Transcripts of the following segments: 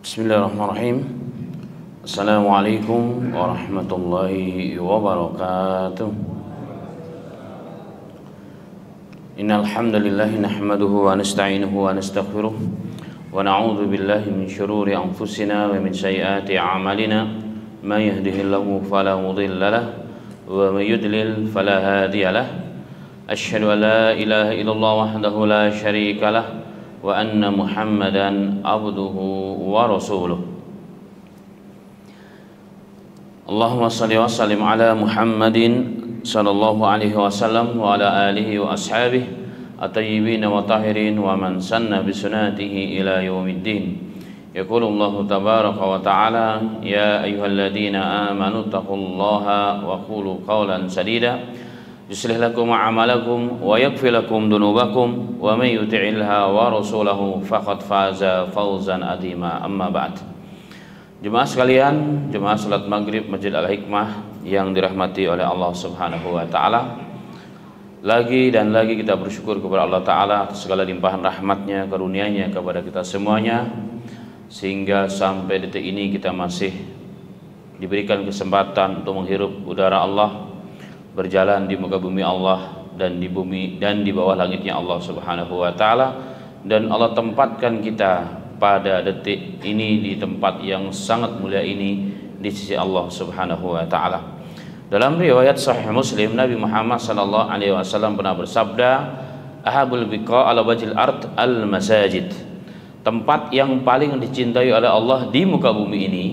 Bismillahirrahmanirrahim. Assalamualaikum warahmatullahi wabarakatuh. Innal hamdalillah nahmaduhu wa nasta'inuhu wa nastaghfiruh wa na'udzu billahi min shururi anfusina wa min sayyiati a'malina. May yahdihillahu fala mudilla lahu wa may yudlil fala hadiya lahu. Asyhadu an la ilaha illallah wahdahu la syarika lahu wa anna Muhammadan abduhu wa rasuluh. Allahumma salli wa sallim ala Muhammadin sallallahu alaihi wasallam wa ala alihi wa ashabihi at-tayyibin wa tahirin wa man sanna bi sunnatihi ila yaumiddin. Yaqulu Allah tabaraka wa ta'ala, ya ayyuhalladzina amanu taqullaha wa qulu qawlan sadida yuslih lakum a'malakum wa yaghfir lakum dhunubakum wa may yuti'illah wa rasulahu faqad faza fawzan azima. Amma ba'd. Jemaah sekalian, jemaah salat maghrib Masjid Al-Hikmah yang dirahmati oleh Allah Subhanahu wa taala. Lagi dan lagi kita bersyukur kepada Allah taala atas segala limpahan rahmatnya, karunia-Nya kepada kita semuanya, sehingga sampai detik ini kita masih diberikan kesempatan untuk menghirup udara Allah, berjalan di muka bumi Allah dan di bumi dan di bawah langitnya Allah Subhanahu wa taala, dan Allah tempatkan kita pada detik ini di tempat yang sangat mulia ini di sisi Allah Subhanahu wa taala. Dalam riwayat Sahih Muslim, Nabi Muhammad sallallahu alaihi wasallam pernah bersabda, ahabul biqa ala wajhil ard al masajid. Tempat yang paling dicintai oleh Allah di muka bumi ini,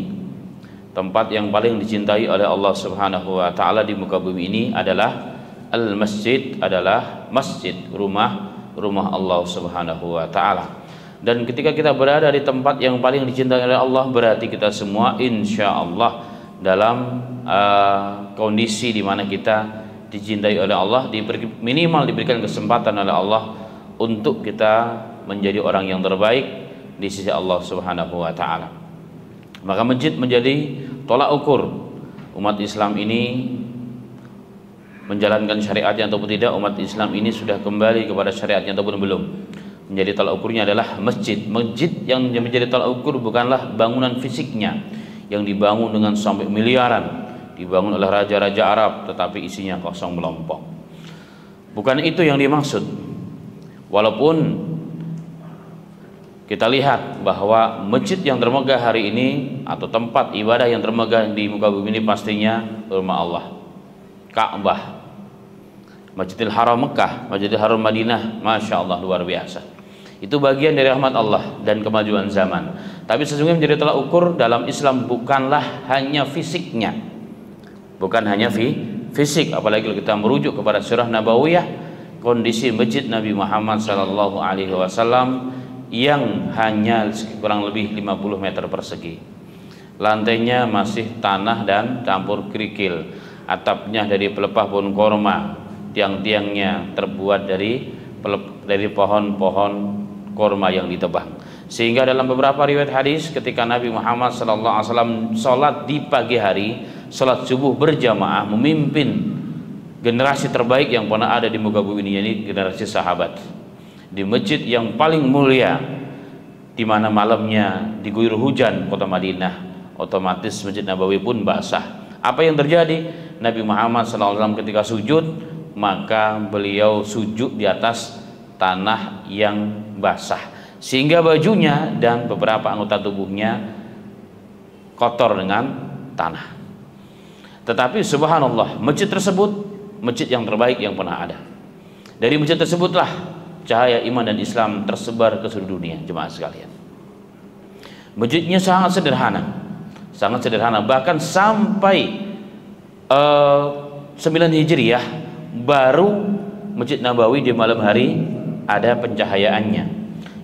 tempat yang paling dicintai oleh Allah Subhanahu wa taala di muka bumi ini adalah al-masjid, adalah masjid, rumah Allah Subhanahu wa taala. Dan ketika kita berada di tempat yang paling dicintai oleh Allah, berarti kita semua insyaallah dalam kondisi di mana kita dicintai oleh Allah, minimal diberikan kesempatan oleh Allah untuk kita menjadi orang yang terbaik di sisi Allah Subhanahu wa taala. Maka masjid menjadi tolak ukur umat Islam ini menjalankan syariatnya ataupun tidak, umat Islam ini sudah kembali kepada syariatnya ataupun belum. Menjadi tolak ukurnya adalah masjid. Masjid yang menjadi tolak ukur bukanlah bangunan fisiknya yang dibangun dengan sampai miliaran, dibangun oleh raja-raja Arab tetapi isinya kosong melompong. Bukan itu yang dimaksud. Walaupun kita lihat bahwa masjid yang termegah hari ini atau tempat ibadah yang termegah di muka bumi ini pastinya rumah Allah, Ka'bah, Masjidil Haram Mekah, Masjidil Haram Madinah, Masya Allah, luar biasa. Itu bagian dari rahmat Allah dan kemajuan zaman. Tapi sesungguhnya menjadi tolak ukur dalam Islam bukanlah hanya fisiknya, bukan hanya fisik, apalagi kalau kita merujuk kepada surah Nabawiyah, kondisi masjid Nabi Muhammad sallallahu alaihi wasallam yang hanya kurang lebih 50 meter persegi. Lantainya masih tanah dan campur kerikil, atapnya dari pelepah pohon korma, tiang-tiangnya terbuat dari pohon-pohon korma yang ditebang. Sehingga dalam beberapa riwayat hadis, ketika Nabi Muhammad SAW sholat di pagi hari, sholat subuh berjamaah, memimpin generasi terbaik yang pernah ada di muka bumi ini, generasi sahabat, di masjid yang paling mulia, di mana malamnya diguyur hujan kota Madinah, otomatis Masjid Nabawi pun basah. Apa yang terjadi? Nabi Muhammad SAW ketika sujud, maka beliau sujud di atas tanah yang basah, sehingga bajunya dan beberapa anggota tubuhnya kotor dengan tanah. Tetapi subhanallah, masjid tersebut masjid yang terbaik yang pernah ada. Dari masjid tersebutlah cahaya iman dan Islam tersebar ke seluruh dunia. Jemaah sekalian, masjidnya sangat sederhana, bahkan sampai 9 Hijriah baru Masjid Nabawi di malam hari ada pencahayaannya,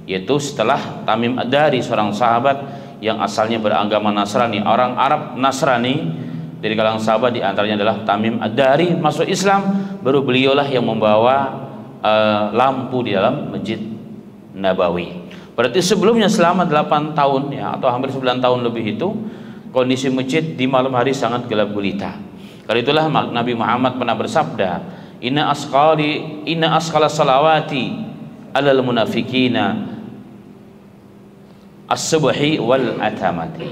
yaitu setelah Tamim Ad-Dari, seorang sahabat yang asalnya beragama Nasrani, orang Arab Nasrani, dari kalangan sahabat di antaranya adalah Tamim Ad-Dari, masuk Islam, baru beliaulah yang membawa lampu di dalam Masjid Nabawi. Berarti sebelumnya selama 8 tahun ya, atau hampir 9 tahun lebih itu, kondisi masjid di malam hari sangat gelap gulita. Karena itulah Nabi Muhammad pernah bersabda, inna asqala salawati alal munafikina as-subhi wal atamati.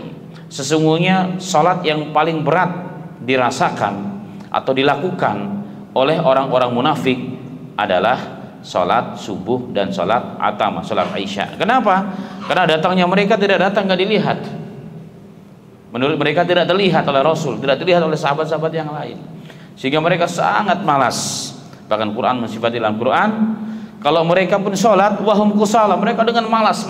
Sesungguhnya salat yang paling berat dirasakan atau dilakukan oleh orang-orang munafik adalah salat subuh dan salat atama, salat Isya. Kenapa? Karena datangnya mereka tidak datang nggak dilihat. Menurut mereka tidak terlihat oleh Rasul, tidak terlihat oleh sahabat-sahabat yang lain, sehingga mereka sangat malas. Bahkan Quran mensifati dalam Quran, kalau mereka pun sholat wahum kusala, mereka dengan malas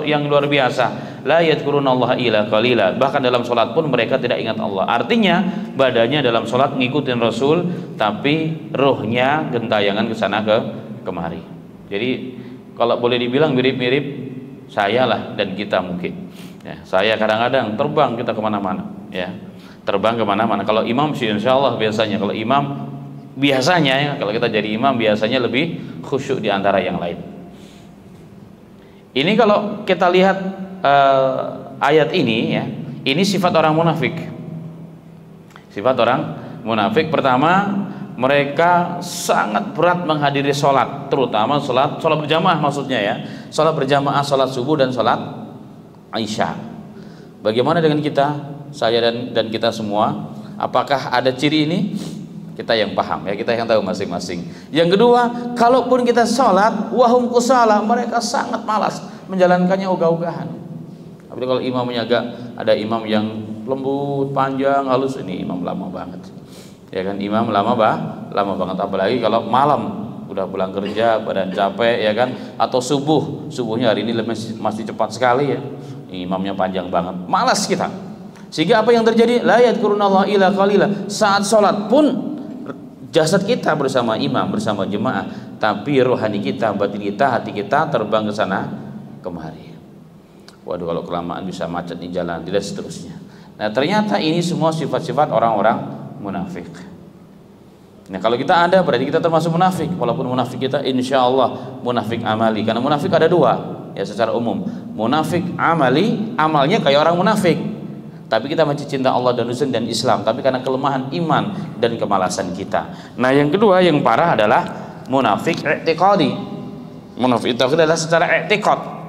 yang luar biasa. La yadhkurunallaha illa qalila. Bahkan dalam sholat pun mereka tidak ingat Allah. Artinya badannya dalam sholat ngikutin Rasul, tapi rohnya gentayangan ke sana kemari. Jadi kalau boleh dibilang mirip-mirip saya lah dan kita mungkin. Ya, saya kadang-kadang terbang kita kemana-mana. Ya, terbang kemana-mana. Kalau imam sih insya Allah biasanya. Kalau imam biasanya ya, kalau kita jadi imam biasanya lebih khusyuk di antara yang lain. Ini kalau kita lihat ayat ini ya, ini sifat orang munafik. Sifat orang munafik pertama, mereka sangat berat menghadiri sholat, terutama sholat berjamaah maksudnya ya, sholat berjamaah, sholat subuh dan sholat Isya. Bagaimana dengan kita, saya dan kita semua? Apakah ada ciri ini? Kita yang paham ya, kita yang tahu masing-masing. Yang kedua, kalaupun kita sholat wahum kusala, mereka sangat malas menjalankannya ogah-ogahan. Tapi kalau imamnya ada imam yang lembut, panjang, halus, ini imam lama banget. Ya kan, imam lama banget, apalagi kalau malam udah pulang kerja, badan capek ya kan, atau subuhnya hari ini masih cepat sekali ya, imamnya panjang banget, malas kita. Sehingga apa yang terjadi? La yadhkurunallaha illa qalila. Saat sholat pun jasad kita bersama imam, bersama jemaah, tapi rohani kita, batin kita, hati kita terbang ke sana kemari. Waduh, kalau kelamaan bisa macet di jalan, tidak seterusnya. Nah, ternyata ini semua sifat-sifat orang-orang munafik. Nah, kalau kita ada, berarti kita termasuk munafik. Walaupun munafik kita insya Allah munafik amali. Karena munafik ada dua ya secara umum. Munafik amali, amalnya kayak orang munafik, tapi kita masih cinta Allah dan Rasul dan Islam, tapi karena kelemahan iman dan kemalasan kita. Nah, yang kedua yang parah adalah munafik i'tiqadi. Munafik itu adalah secara i'tiqad.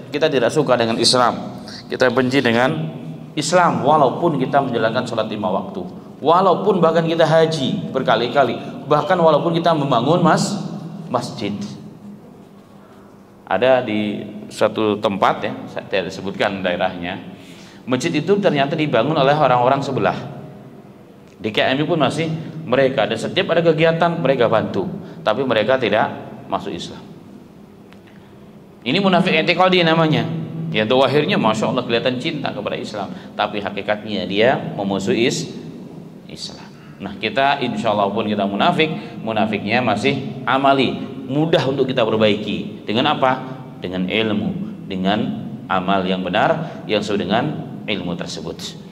Kita tidak suka dengan Islam. Kita benci dengan Islam walaupun kita menjalankan sholat 5 waktu. Walaupun bahkan kita haji berkali-kali, bahkan walaupun kita membangun masjid. Ada di suatu tempat ya, saya tidak sebutkan daerahnya. Masjid itu ternyata dibangun oleh orang-orang sebelah. Di KMI pun masih mereka, dan setiap ada kegiatan mereka bantu, tapi mereka tidak masuk Islam. Ini munafik i'tiqadi namanya. Ya, akhirnya masya Allah kelihatan cinta kepada Islam, tapi hakikatnya dia memusuhi Islam. Nah, kita insya Allah pun kita munafiknya masih amali, mudah untuk kita perbaiki. Dengan apa? Dengan ilmu, dengan amal yang benar yang sesuai dengan ilmu tersebut.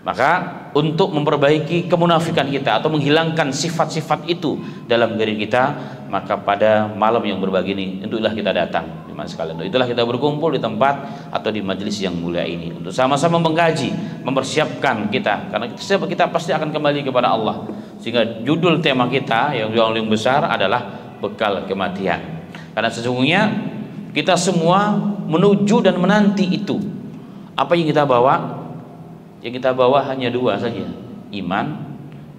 Maka untuk memperbaiki kemunafikan kita atau menghilangkan sifat-sifat itu dalam diri kita, maka pada malam yang berbagi ini itulah kita datang, teman sekalian. Itulah kita berkumpul di tempat atau di majelis yang mulia ini untuk sama-sama mengkaji, mempersiapkan kita, karena kita pasti akan kembali kepada Allah. Sehingga judul tema kita yang paling besar adalah bekal kematian. Karena sesungguhnya kita semua menuju dan menanti itu. Apa yang kita bawa? Yang kita bawa hanya dua saja, iman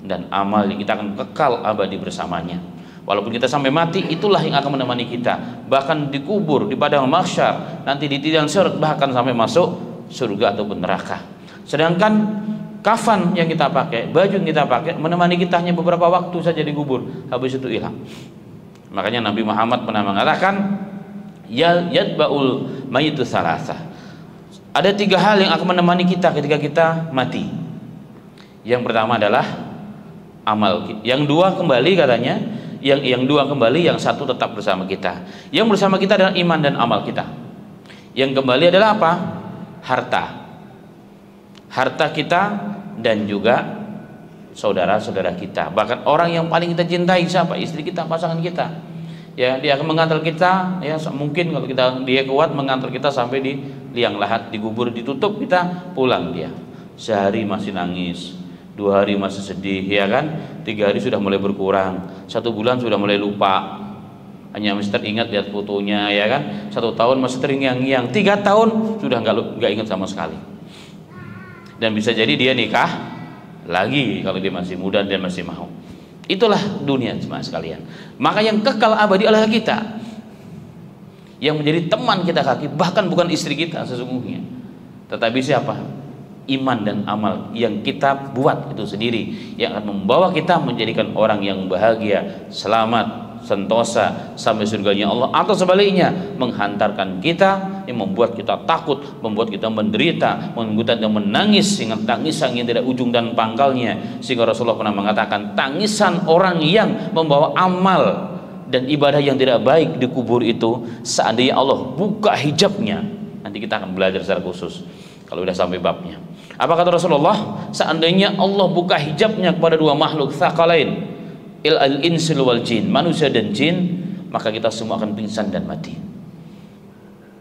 dan amal yang kita akan kekal abadi bersamanya. Walaupun kita sampai mati, itulah yang akan menemani kita. Bahkan dikubur di padang mahsyar, nanti di tiang sirat, bahkan sampai masuk surga ataupun neraka. Sedangkan kafan yang kita pakai, baju yang kita pakai, menemani kita hanya beberapa waktu saja dikubur, habis itu hilang. Makanya Nabi Muhammad pernah mengatakan, yadba'ul mayitu salasah. Ada 3 hal yang akan menemani kita ketika kita mati. Yang pertama adalah amal. Yang 2 kembali katanya, yang 2 kembali, yang 1 tetap bersama kita. Yang bersama kita adalah iman dan amal kita. Yang kembali adalah apa? Harta. Harta kita dan juga saudara-saudara kita. Bahkan orang yang paling kita cintai siapa? Istri kita, pasangan kita. Ya, dia akan mengantar kita, ya mungkin kalau dia kuat mengantar kita sampai di liang lahat, dikubur, ditutup, kita pulang dia. Sehari masih nangis, 2 hari masih sedih, ya kan? 3 hari sudah mulai berkurang, 1 bulan sudah mulai lupa. hanya masih teringat lihat fotonya, ya kan. 1 tahun masih terngiang-ngiang, 3 tahun sudah nggak ingat sama sekali. Dan bisa jadi dia nikah lagi kalau dia masih muda dan masih mau. Itulah dunia jemaah sekalian. Maka yang kekal abadi adalah kita, yang menjadi teman kita kaki, bahkan bukan istri kita sesungguhnya, tetapi siapa? Iman dan amal yang kita buat itu sendiri, yang akan membawa kita menjadikan orang yang bahagia, selamat, sentosa sampai surganya Allah, atau sebaliknya menghantarkan kita, yang membuat kita takut, membuat kita menderita, membuat kita menangis dengan tangisan yang tidak ujung dan pangkalnya. Sehingga Rasulullah pernah mengatakan, tangisan orang yang membawa amal dan ibadah yang tidak baik di kubur itu, seandainya Allah buka hijabnya, nanti kita akan belajar secara khusus kalau sudah sampai babnya. Apa kata Rasulullah? Seandainya Allah buka hijabnya kepada 2 makhluk tsaqalain, al-insil wal jin, manusia dan jin, maka kita semua akan pingsan dan mati.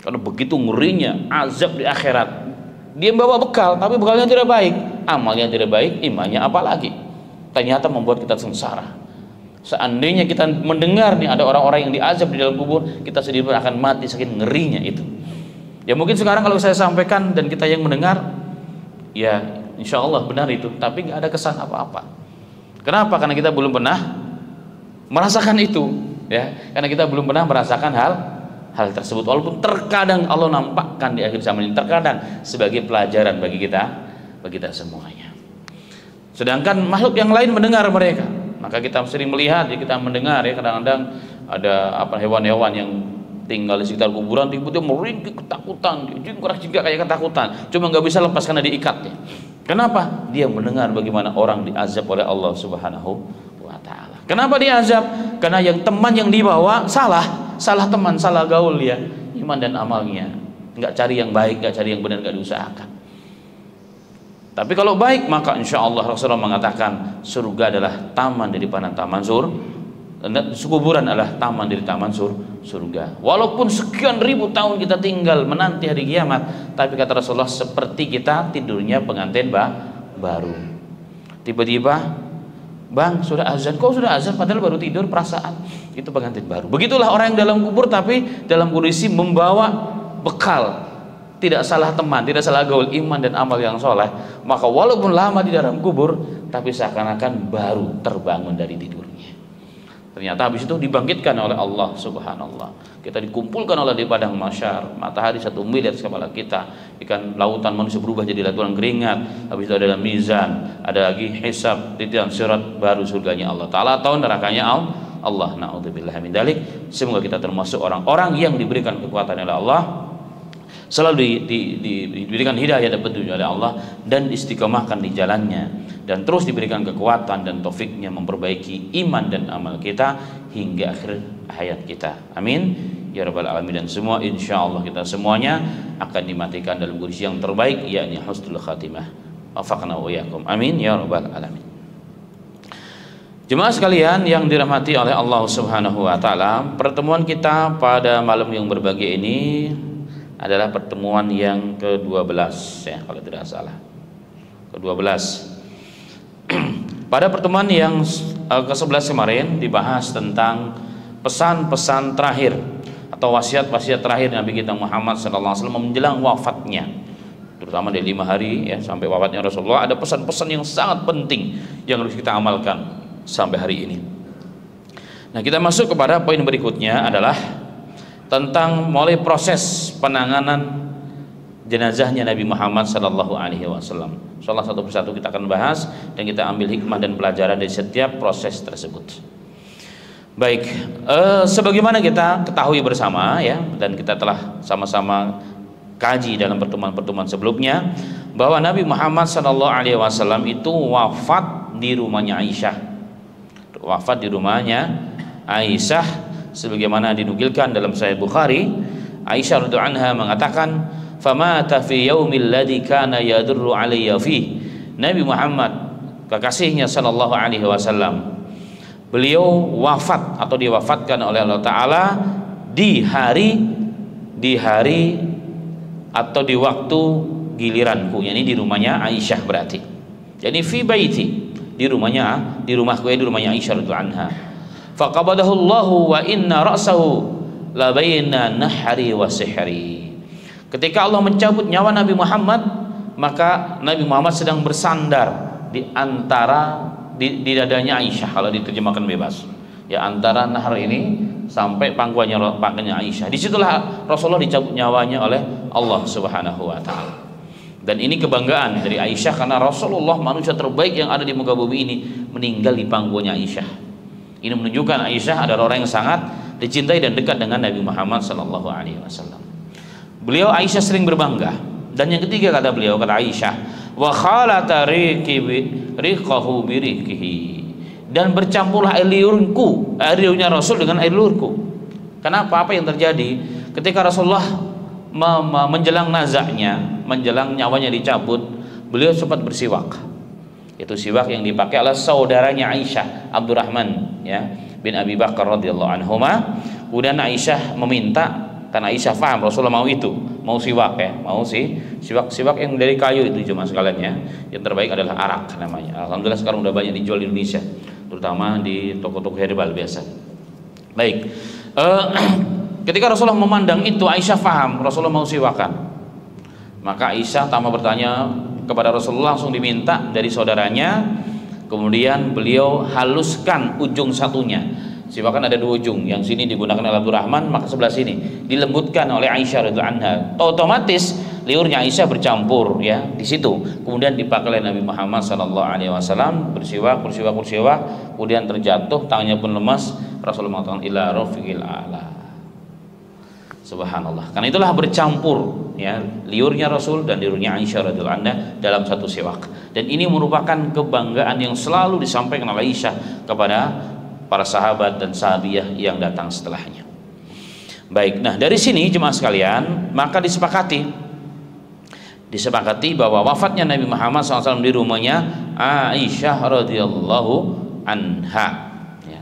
Karena begitu ngerinya azab di akhirat. Dia membawa bekal, tapi bekalnya tidak baik, amalnya tidak baik, imannya apalagi, ternyata membuat kita sengsara. Seandainya kita mendengar nih ada orang-orang yang diazab di dalam kubur, kita sendiri pun akan mati saking ngerinya itu. Ya mungkin sekarang kalau saya sampaikan dan kita yang mendengar, ya insya Allah benar itu, tapi nggak ada kesan apa-apa. Kenapa? Karena kita belum pernah merasakan itu, ya. Karena kita belum pernah merasakan hal tersebut. Walaupun terkadang Allah nampakkan di akhir zaman ini, terkadang sebagai pelajaran bagi kita semuanya. Sedangkan makhluk yang lain mendengar mereka. Maka kita sering melihat, ya, kita mendengar, ya, kadang-kadang ada hewan-hewan yang tinggal di sekitar kuburan tiba-tiba meringkik ketakutan, jingkrak-jingkrak kayak ketakutan, cuma nggak bisa lepas karena diikat, ya. Kenapa? Dia mendengar bagaimana orang diazab oleh Allah Subhanahu wa Ta'ala. Kenapa diazab? Karena yang teman yang dibawa salah teman, salah gaul, ya, iman dan amalnya, nggak cari yang baik, nggak cari yang benar, nggak diusahakan. Tapi kalau baik, maka insya Allah Rasulullah mengatakan surga adalah taman dari taman kuburan adalah taman dari taman surga. Walaupun sekian ribu tahun kita tinggal menanti hari kiamat, tapi kata Rasulullah seperti kita tidurnya pengantin baru. Tiba-tiba, bang sudah azan, kok sudah azan padahal baru tidur, perasaan itu pengantin baru. Begitulah orang yang dalam kubur tapi dalam kondisi membawa bekal, tidak salah teman, tidak salah gaul, iman dan amal yang soleh, maka walaupun lama di dalam kubur, tapi seakan-akan baru terbangun dari tidurnya. Ternyata habis itu dibangkitkan oleh Allah Subhanallah. Kita dikumpulkan oleh di padang mahsyar, matahari 1 mil di atas kepala kita, ikan lautan manusia berubah jadi lautan keringat. Habis itu ada mizan, ada lagi hisab, titian sirat, baru surganya Allah Ta'ala atau nerakanya Allah. Na'udzubillah min dalik. Semoga kita termasuk orang-orang yang diberikan kekuatan oleh Allah, selalu diberikan hidayah dan petunjuk oleh Allah, dan istiqomahkan di jalannya, dan terus diberikan kekuatan dan taufiknya memperbaiki iman dan amal kita hingga akhir hayat kita. Amin ya rabbal alamin. Dan semua insyaallah kita semuanya akan dimatikan dalam kondisi yang terbaik, yakni husnul khatimah. Wafaqna wa iyyakum. Amin ya rabbal alamin. Jemaah sekalian yang dirahmati oleh Allah Subhanahu wa taala, pertemuan kita pada malam yang berbahagia ini adalah pertemuan yang ke-12, ya, kalau tidak salah, ke-12. Pada pertemuan yang ke-11 kemarin dibahas tentang pesan-pesan terakhir atau wasiat-wasiat terakhir Nabi kita Muhammad SAW menjelang wafatnya, terutama di 5 hari, ya, sampai wafatnya Rasulullah. Ada pesan-pesan yang sangat penting yang harus kita amalkan sampai hari ini. Nah, kita masuk kepada poin berikutnya adalah tentang mulai proses penanganan jenazahnya Nabi Muhammad sallallahu alaihi wasallam. Salah satu persatu kita akan bahas dan kita ambil hikmah dan pelajaran dari setiap proses tersebut. Baik, sebagaimana kita ketahui bersama, ya, dan kita telah sama-sama kaji dalam pertemuan-pertemuan sebelumnya, bahwa Nabi Muhammad sallallahu alaihi wasallam itu wafat di rumahnya Aisyah. Wafat di rumahnya Aisyah, sebagaimana dinukilkan dalam Sahih Bukhari. Aisyah radhiyallahu anha mengatakan, famata fi yaumil ladzi kana yadurru alayya fi. Nabi Muhammad kekasihnya sallallahu alaihi wasallam, beliau wafat atau diwafatkan oleh Allah Ta'ala di hari atau di waktu giliranku, yakni di rumahnya Aisyah berarti. Jadi fi baiti, di rumahku, di rumahnya Aisyah radhiyallahu anha. faqabadahu Allahu wa inna ra'sahu la baina nahri wa sihri. Ketika Allah mencabut nyawa Nabi Muhammad, maka Nabi Muhammad sedang bersandar di antara di dadanya Aisyah kalau diterjemahkan bebas. Ya, antara nahar ini sampai pangkuannya Aisyah. Disitulah Rasulullah dicabut nyawanya oleh Allah Subhanahu wa taala. Dan ini kebanggaan dari Aisyah karena Rasulullah manusia terbaik yang ada di muka bumi ini meninggal di pangkuannya Aisyah. Ini menunjukkan Aisyah adalah orang yang sangat dicintai dan dekat dengan Nabi Muhammad sallallahu alaihi wasallam. Beliau Aisyah sering berbangga. Dan yang ketiga kata beliau, kata Aisyah, wa khalata riqahu biriqihi, dan bercampurlah air liurku, air liurnya Rasul dengan air liurku. Kenapa? Apa yang terjadi ketika Rasulullah menjelang nazaknya, menjelang nyawanya dicabut, beliau sempat bersiwak. Itu siwak yang dipakai oleh saudaranya Aisyah, Abdurrahman ya bin Abi Bakar radhiyallahu anhuma. Kemudian Aisyah meminta, karena Aisyah paham Rasulullah mau itu, mau siwak ya, mau siwak yang dari kayu itu cuma sekalian ya. Yang terbaik adalah arak namanya. Alhamdulillah sekarang udah banyak dijual di Indonesia, terutama di toko-toko herbal biasa. Baik, ketika Rasulullah memandang itu, Aisyah paham Rasulullah mau siwakan. Maka Aisyah tanpa bertanya kepada Rasulullah langsung diminta dari saudaranya. Kemudian beliau haluskan ujung satunya. Siwakan ada dua ujung, yang sini digunakan oleh Abdurrahman, maka sebelah sini dilembutkan oleh Aisyah radhiyallahu anha. Otomatis liurnya Aisyah bercampur ya di situ. Kemudian dipakai oleh Nabi Muhammad sallallahu alaihi wasallam, bersiwak, kemudian terjatuh, tangannya pun lemas. Rasulullah mengatakan ila rafiqil a'la. Subhanallah. Karena itulah bercampur ya liurnya Rasul dan liurnya Aisyah radhiyallahu anha dalam satu siwak. Dan ini merupakan kebanggaan yang selalu disampaikan oleh Aisyah kepada para sahabat dan sahabiyah yang datang setelahnya. Baik, nah dari sini jemaah sekalian, maka disepakati bahwa wafatnya Nabi Muhammad SAW di rumahnya Aisyah radhiyallahu anha ya.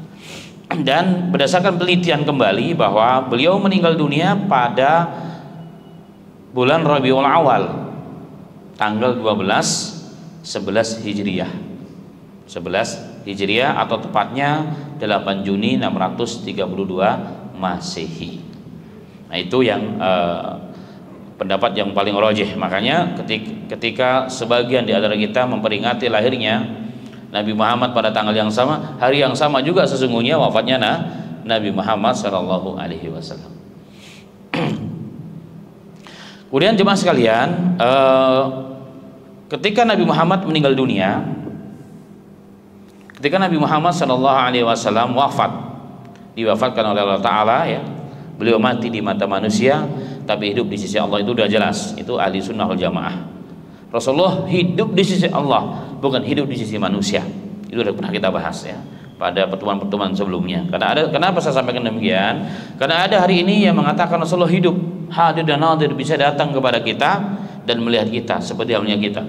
Dan berdasarkan penelitian kembali bahwa beliau meninggal dunia pada bulan Rabiul Awal tanggal 11 Hijriah, 11 Hijriah atau tepatnya 8 Juni 632 Masehi. Nah itu yang pendapat yang paling rajih. Makanya ketika sebagian di antara kita memperingati lahirnya Nabi Muhammad pada tanggal yang sama, hari yang sama juga sesungguhnya wafatnya Nabi Muhammad sallallahu alaihi wasallam. Kemudian jemaah sekalian, ketika Nabi Muhammad meninggal dunia, ketika Nabi Muhammad SAW wafat, diwafatkan oleh Allah Ta'ala ya, beliau mati di mata manusia tapi hidup di sisi Allah, itu sudah jelas, itu ahli sunnah wal jamaah. Rasulullah hidup di sisi Allah, bukan hidup di sisi manusia. Itu sudah pernah kita bahas ya pada pertemuan-pertemuan sebelumnya. Kenapa saya sampaikan demikian? Karena ada hari ini yang mengatakan Rasulullah hidup, hadir dan nadir, bisa datang kepada kita dan melihat kita seperti halnya kita.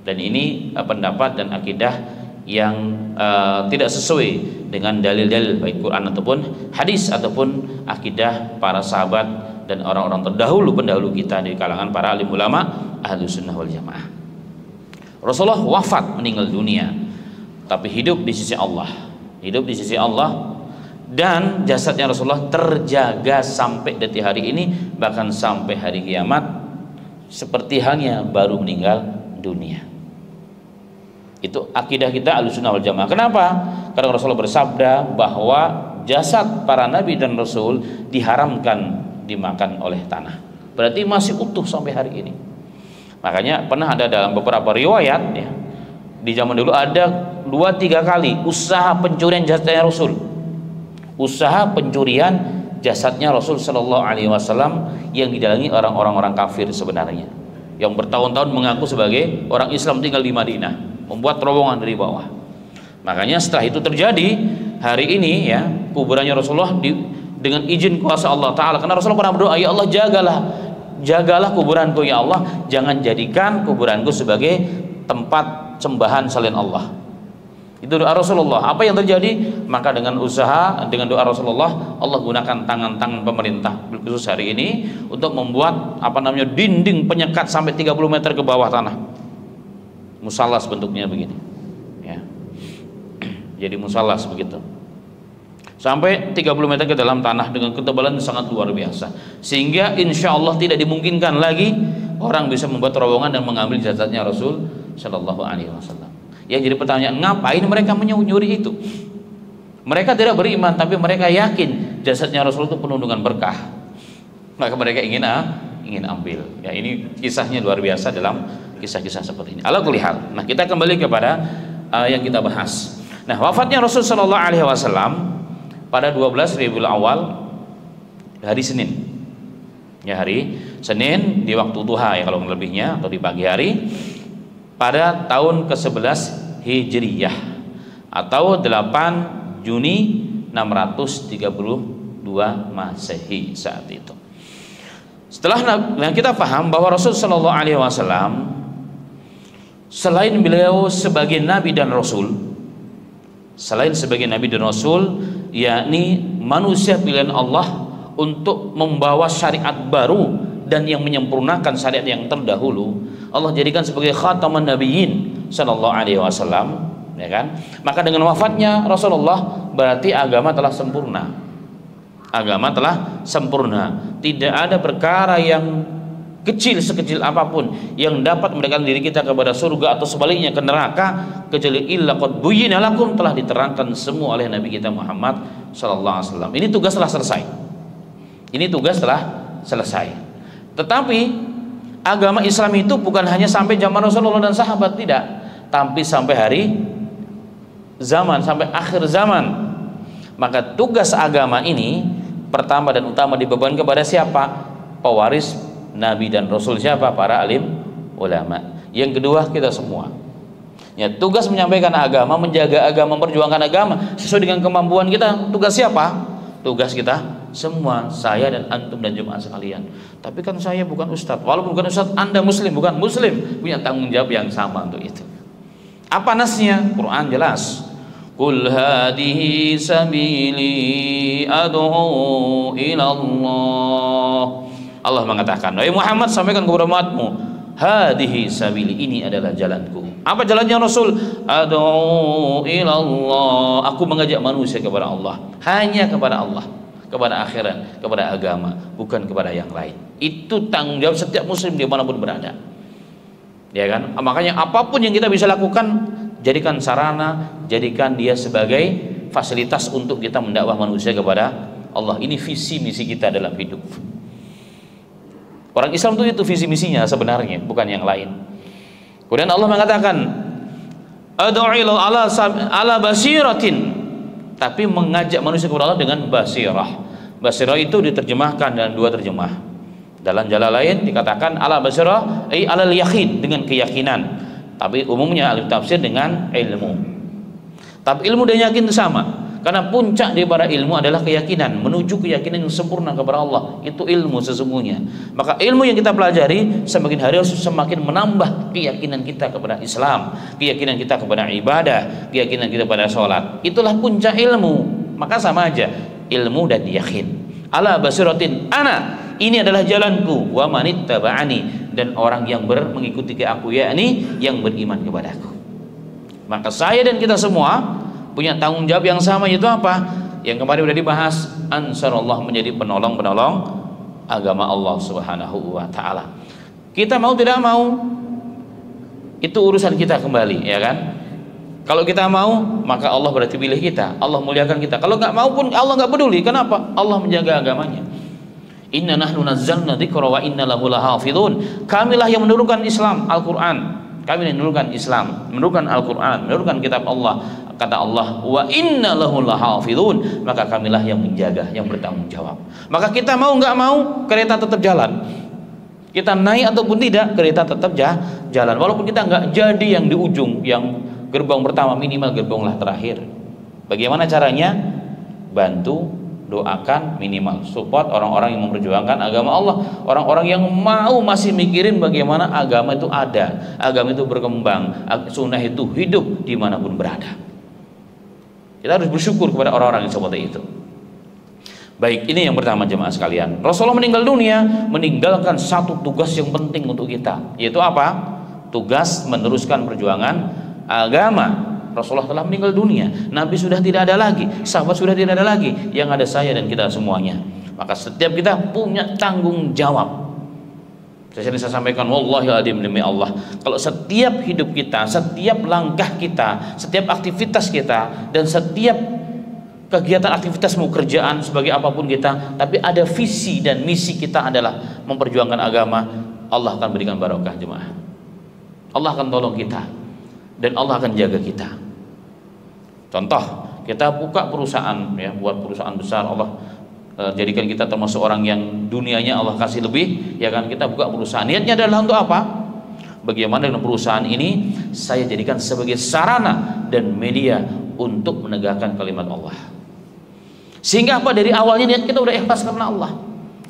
Dan ini pendapat dan akidah yang tidak sesuai dengan dalil-dalil baik Quran ataupun hadis ataupun akidah para sahabat dan orang-orang terdahulu pendahulu kita di kalangan para alim ulama ahlu sunnah wal jamaah. Rasulullah wafat, meninggal dunia, tapi hidup di sisi Allah, dan jasadnya Rasulullah terjaga sampai detik hari ini, bahkan sampai hari kiamat, seperti halnya baru meninggal dunia. Itu akidah kita Ahlussunnah wal Jamaah. Kenapa? Karena Rasulullah bersabda bahwa jasad para nabi dan rasul diharamkan dimakan oleh tanah. Berarti masih utuh sampai hari ini. Makanya pernah ada dalam beberapa riwayat ya, di zaman dulu ada 2-3 kali usaha pencurian jasadnya Rasul. Usaha pencurian jasadnya Rasul sallallahu alaihi wasallam yang didalangi orang-orang kafir sebenarnya, yang bertahun-tahun mengaku sebagai orang Islam tinggal di Madinah, membuat terowongan dari bawah. Makanya setelah itu terjadi hari ini ya, kuburannya Rasulullah dengan izin kuasa Allah Ta'ala, karena Rasulullah pernah berdoa, ya Allah jagalah kuburanku ya Allah, jangan jadikan kuburanku sebagai tempat sembahan selain Allah. Itu doa Rasulullah. Apa yang terjadi? Maka dengan usaha, dengan doa Rasulullah, Allah gunakan tangan-tangan pemerintah khusus hari ini untuk membuat dinding penyekat sampai 30 meter ke bawah tanah. Musallas bentuknya begini ya. Jadi musallas begitu, sampai 30 meter ke dalam tanah dengan ketebalan sangat luar biasa, sehingga insya Allah tidak dimungkinkan lagi orang bisa membuat terowongan dan mengambil jasadnya Rasul Shallallahu Alaihi Wasallam. Ya, jadi pertanyaan, ngapain mereka menyuri itu? Mereka tidak beriman, tapi mereka yakin jasadnya Rasul itu penuh dengan berkah, maka mereka ingin ambil. Ya, ini kisahnya luar biasa dalam kisah-kisah seperti ini. Ala kulli hal. Nah, kita kembali kepada yang kita bahas. Nah, wafatnya Rasul Shallallahu Alaihi Wasallam pada 12 Rabiul Awal, hari Senin. Ya, hari Senin di waktu duha ya kalau lebihnya, atau di pagi hari, pada tahun ke-11 Hijriyah atau 8 Juni 632 Masehi saat itu. Setelah kita paham bahwa Rasul Shallallahu Alaihi Wasallam selain beliau sebagai nabi dan rasul, yakni manusia pilihan Allah untuk membawa syariat baru dan yang menyempurnakan syariat yang terdahulu, Allah jadikan sebagai khataman nabiyyin Shallallahu Alaihi Wasallam. Ya kan? Maka dengan wafatnya Rasulullah berarti agama telah sempurna. Agama telah sempurna. Tidak ada perkara yang kecil sekecil apapun yang dapat mendekatkan diri kita kepada surga atau sebaliknya ke neraka, kecuali illa qad buyyina lakum, telah diterangkan semua oleh Nabi kita Muhammad sallallahu alaihi wasallam. Ini tugas telah selesai. Ini tugas telah selesai. Tetapi agama Islam itu bukan hanya sampai zaman Rasulullah dan sahabat, tidak, tapi sampai hari zaman, sampai akhir zaman. Maka tugas agama ini pertama dan utama dibebankan kepada siapa? Pewaris Nabi dan Rasul, siapa? Para alim ulama. Yang kedua, kita semua. Ya, tugas menyampaikan agama, menjaga agama, memperjuangkan agama sesuai dengan kemampuan kita. Tugas siapa? Tugas kita semua, saya dan antum dan jemaah sekalian. Tapi kan saya bukan ustadz. Walaupun bukan ustadz, Anda muslim, bukan muslim, punya tanggung jawab yang sama untuk itu. Apa nasnya? Quran jelas. Qul hadhihi sabili ad'u ila Allah. Allah mengatakan, wahai Muhammad, sampaikan kepada umatmu, hadhihi sabili, ini adalah jalanku. Apa jalannya Rasul? Ad'u ila Allah. Aku mengajak manusia kepada Allah, hanya kepada Allah, kepada akhirat, kepada agama, bukan kepada yang lain. Itu tanggung jawab setiap muslim dimanapun berada. Ya kan? Makanya apapun yang kita bisa lakukan, jadikan sarana, jadikan dia sebagai fasilitas untuk kita mendakwah manusia kepada Allah. Ini visi misi kita dalam hidup. Orang Islam itu visi misinya sebenarnya, bukan yang lain. Kemudian Allah mengatakan, ad'u ala basiratin, tapi mengajak manusia kepada Allah dengan basirah. Basirah itu diterjemahkan dalam dua terjemah. Dalam jalan lain dikatakan ala basirah, ay alal yaqin, dengan keyakinan. Tapi umumnya ahli tafsir dengan ilmu. Tapi ilmu dan yakin itu sama, karena puncak daripada ilmu adalah keyakinan, menuju keyakinan yang sempurna kepada Allah. Itu ilmu sesungguhnya. Maka ilmu yang kita pelajari semakin hari semakin menambah keyakinan kita kepada Islam, keyakinan kita kepada ibadah, keyakinan kita kepada sholat. Itulah puncak ilmu. Maka sama aja, ilmu dan yakin. Ala basiratin ana, ini adalah jalanku, wa manittaba'ani, dan orang yang mengikuti aku, yakni yang beriman kepadaku. Maka saya dan kita semua punya tanggung jawab yang sama, yaitu apa? Yang kemarin sudah dibahas, ansarullah, menjadi penolong-penolong agama Allah Subhanahu wa taala. Kita mau tidak mau, itu urusan kita kembali, ya kan? Kalau kita mau, maka Allah berarti pilih kita, Allah muliakan kita. Kalau nggak mau pun Allah nggak peduli. Kenapa? Allah menjaga agamanya. Inna nahnu nazzalna dzikra wa inna lahu lahafizun. Kamilah yang menurunkan Islam, Al-Qur'an. Kami yang menurunkan Islam, menurunkan Al-Qur'an, menurunkan kitab Allah. Kata Allah, wa inna lahu lahafizun, maka kamilah yang menjaga, yang bertanggung jawab. Maka kita mau nggak mau, kereta tetap jalan. Kita naik ataupun tidak, kereta tetap jalan. Walaupun kita nggak jadi yang di ujung, yang gerbong pertama, minimal gerbonglah terakhir. Bagaimana caranya? Bantu, doakan, minimal support orang-orang yang memperjuangkan agama Allah, orang-orang yang mau masih mikirin bagaimana agama itu ada, agama itu berkembang, sunnah itu hidup dimanapun berada. Kita harus bersyukur kepada orang-orang yang seperti itu. Baik, ini yang pertama jemaah sekalian. Rasulullah meninggal dunia, meninggalkan satu tugas yang penting untuk kita, yaitu apa? Tugas meneruskan perjuangan agama. Rasulullah telah meninggal dunia, Nabi sudah tidak ada lagi, sahabat sudah tidak ada lagi, yang ada saya dan kita semuanya. Maka setiap kita punya tanggung jawab. Saya sampaikan, wallahi adim, demi Allah, kalau setiap hidup kita, setiap langkah kita, setiap aktivitas kita, dan setiap kegiatan aktivitas mau kerjaan sebagai apapun kita, tapi ada visi dan misi kita adalah memperjuangkan agama, Allah akan berikan barokah jemaah. Allah akan tolong kita dan Allah akan jaga kita. Contoh, kita buka perusahaan, ya, buat perusahaan besar, Allah jadikan kita termasuk orang yang dunianya Allah kasih lebih, ya kan? Kita buka perusahaan, niatnya adalah untuk apa? Bagaimana dengan perusahaan ini saya jadikan sebagai sarana dan media untuk menegakkan kalimat Allah. Sehingga apa? Dari awalnya niat kita udah ikhlas karena Allah.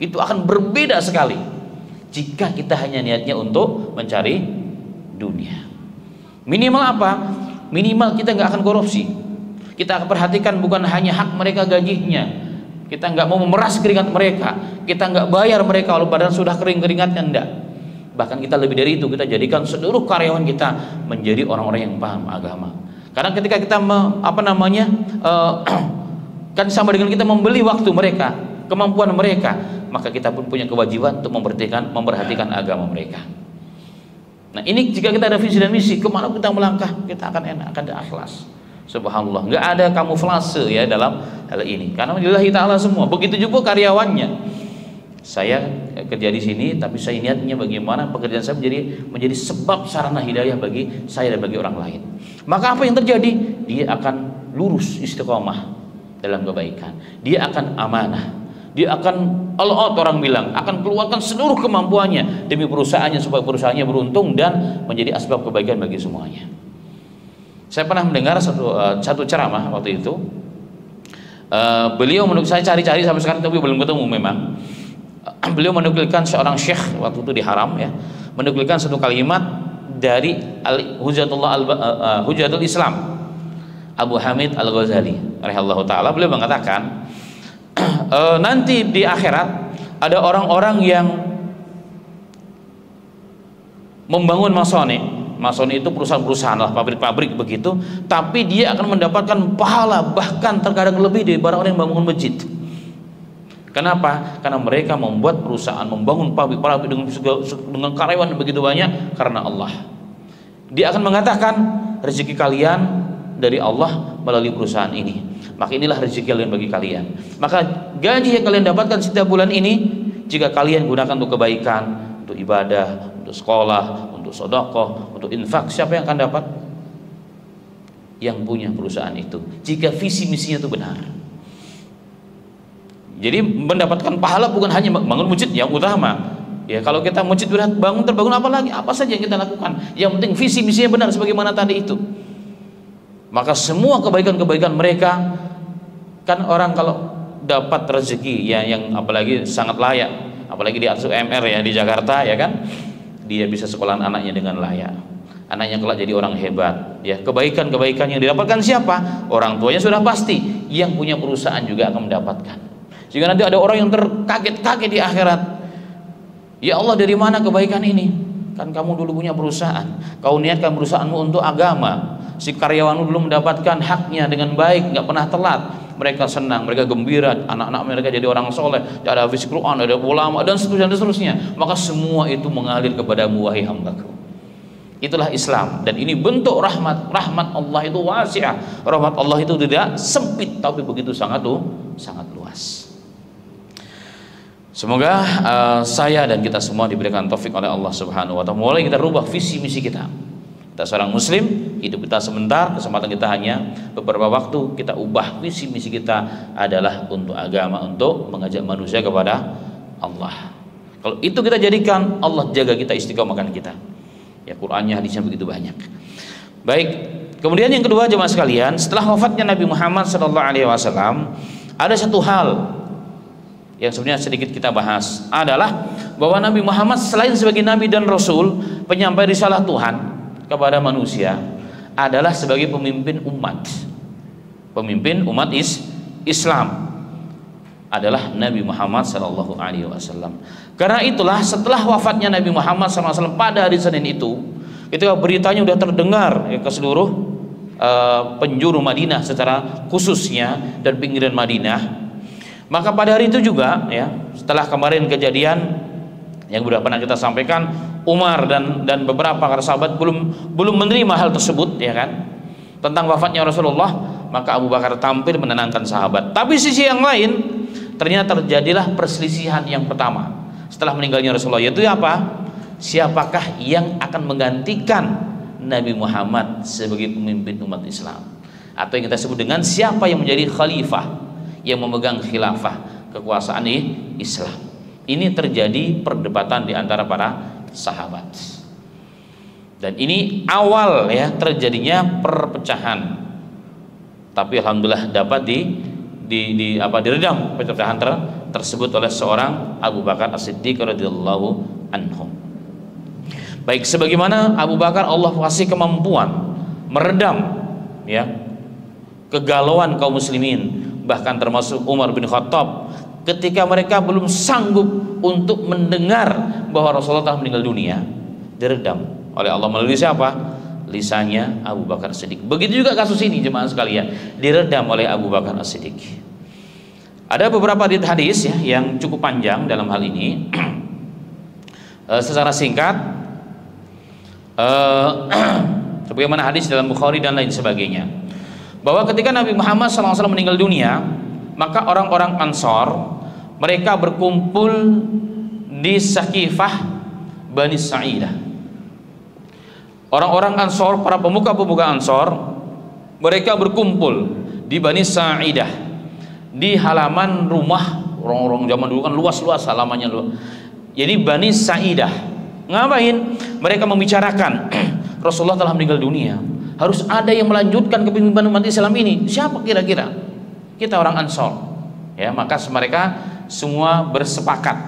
Itu akan berbeda sekali jika kita hanya niatnya untuk mencari dunia. Minimal apa? Minimal kita nggak akan korupsi. Kita akan perhatikan bukan hanya hak mereka gajinya. Kita nggak mau memeras keringat mereka, kita nggak bayar mereka kalau badan sudah kering keringatnya, enggak. Bahkan kita lebih dari itu, kita jadikan seluruh karyawan kita menjadi orang-orang yang paham agama. Karena ketika kita kan sama dengan kita membeli waktu mereka, kemampuan mereka, maka kita pun punya kewajiban untuk memperhatikan agama mereka. Nah, ini jika kita ada visi dan misi, kemana kita melangkah, kita akan enak, akan ada ikhlas. Subhanallah, nggak ada kamuflase ya dalam hal ini, karena lillahi ta'ala semua. Begitu juga karyawannya. Saya kerja di sini, tapi saya niatnya bagaimana pekerjaan saya menjadi sebab sarana hidayah bagi saya dan bagi orang lain. Maka apa yang terjadi? Dia akan lurus istiqomah dalam kebaikan. Dia akan amanah. Dia akan all out, orang bilang, akan keluarkan seluruh kemampuannya demi perusahaannya supaya perusahaannya beruntung dan menjadi asbab kebaikan bagi semuanya. Saya pernah mendengar satu ceramah waktu itu. Beliau saya cari-cari sampai sekarang tapi belum ketemu memang. Beliau menukilkan seorang syekh waktu itu di Haram, ya, menukilkan satu kalimat dari Hujatul Islam Abu Hamid Al-Ghazali rahimahullah taala. Beliau mengatakan nanti di akhirat ada orang-orang yang membangun Masoni itu perusahaan-perusahaan lah, pabrik-pabrik begitu, tapi dia akan mendapatkan pahala bahkan terkadang lebih daripada orang yang membangun masjid. Kenapa? Karena mereka membuat perusahaan, membangun pabrik dengan karyawan begitu banyak karena Allah. Dia akan mengatakan rezeki kalian dari Allah melalui perusahaan ini, maka inilah rezeki kalian bagi kalian. Maka gaji yang kalian dapatkan setiap bulan ini, jika kalian gunakan untuk kebaikan, untuk ibadah, untuk sekolah, untuk sedekah, untuk infak, siapa yang akan dapat? Yang punya perusahaan itu, jika visi misinya itu benar. Jadi mendapatkan pahala bukan hanya bangun masjid yang utama. Ya, kalau kita masjid terbangun apa lagi? Apa saja yang kita lakukan? Yang penting visi misinya benar sebagaimana tadi itu. Maka semua kebaikan-kebaikan mereka, kan orang kalau dapat rezeki ya yang apalagi sangat layak, apalagi di atas UMR ya di Jakarta, ya kan, dia bisa sekolah anaknya dengan layak, anaknya kelak jadi orang hebat, ya. Kebaikan-kebaikan yang didapatkan siapa? Orang tuanya sudah pasti, yang punya perusahaan juga akan mendapatkan. Jika nanti ada orang yang terkaget-kaget di akhirat, ya Allah, dari mana kebaikan ini? Kan kamu dulu punya perusahaan, kau niatkan perusahaanmu untuk agama, si karyawanmu belum mendapatkan haknya dengan baik, nggak pernah telat. Mereka senang, mereka gembira, anak-anak mereka jadi orang soleh, ada hafiz Quran, ada ulama, dan seterusnya. Maka semua itu mengalir kepadamu, wahai hambaku. Itulah Islam, dan ini bentuk rahmat. Rahmat Allah itu wasi'ah, rahmat Allah itu tidak sempit, tapi begitu sangat luas. Semoga saya dan kita semua diberikan taufik oleh Allah Subhanahu wa taala. Mulai kita rubah visi misi kita. Kita seorang muslim, hidup kita sebentar, kesempatan kita hanya beberapa waktu, kita ubah visi misi kita adalah untuk agama, untuk mengajak manusia kepada Allah. Kalau itu kita jadikan, Allah jaga kita, istiqomahkan kita. Ya, Qur'annya, hadisnya begitu banyak. Baik, kemudian yang kedua jemaah sekalian, setelah wafatnya Nabi Muhammad SAW, ada satu hal yang sebenarnya sedikit kita bahas, adalah bahwa Nabi Muhammad selain sebagai Nabi dan Rasul, penyampai risalah Tuhan kepada manusia, adalah sebagai pemimpin umat. Pemimpin umat Islam adalah Nabi Muhammad SAW. Karena itulah setelah wafatnya Nabi Muhammad SAW pada hari Senin itu, ketika beritanya sudah terdengar ya, ke seluruh penjuru Madinah secara khususnya dan pinggiran Madinah. Maka pada hari itu juga ya, setelah kemarin kejadian yang sudah pernah kita sampaikan, Umar dan beberapa para sahabat belum menerima hal tersebut ya kan, tentang wafatnya Rasulullah. Maka Abu Bakar tampil menenangkan sahabat. Tapi sisi yang lain, ternyata terjadilah perselisihan yang pertama setelah meninggalnya Rasulullah, yaitu apa? Siapakah yang akan menggantikan Nabi Muhammad sebagai pemimpin umat Islam, atau yang kita sebut dengan siapa yang menjadi khalifah, yang memegang khilafah kekuasaan Islam. Ini terjadi perdebatan di antara para sahabat, dan ini awal ya terjadinya perpecahan. Tapi alhamdulillah dapat diredam perpecahan tersebut oleh seorang Abu Bakar As-Siddiq radhiyallahu anhu. Baik, sebagaimana Abu Bakar Allah kasih kemampuan meredam ya kegalauan kaum muslimin, bahkan termasuk Umar bin Khattab ketika mereka belum sanggup untuk mendengar bahwa Rasulullah telah meninggal dunia, diredam oleh Allah melalui siapa? Lisannya Abu Bakar As-Siddiq. Begitu juga kasus ini jemaah sekalian, diredam oleh Abu Bakar As-Siddiq. Ada beberapa hadis ya yang cukup panjang dalam hal ini. Secara singkat, sebagaimana hadis dalam Bukhari dan lain sebagainya, bahwa ketika Nabi Muhammad SAW meninggal dunia, maka orang-orang Ansor mereka berkumpul di Sakifah Bani Sa'idah. Orang-orang Ansor, para pemuka-pemuka Ansor, mereka berkumpul di Bani Sa'idah, di halaman rumah orang-orang zaman dulu kan luas-luas halamannya luas. Jadi Bani Sa'idah ngapain? Mereka membicarakan Rasulullah telah meninggal dunia, harus ada yang melanjutkan kepemimpinan umat Islam ini. Siapa kira-kira? Kita orang Ansor ya. Maka mereka semua bersepakat,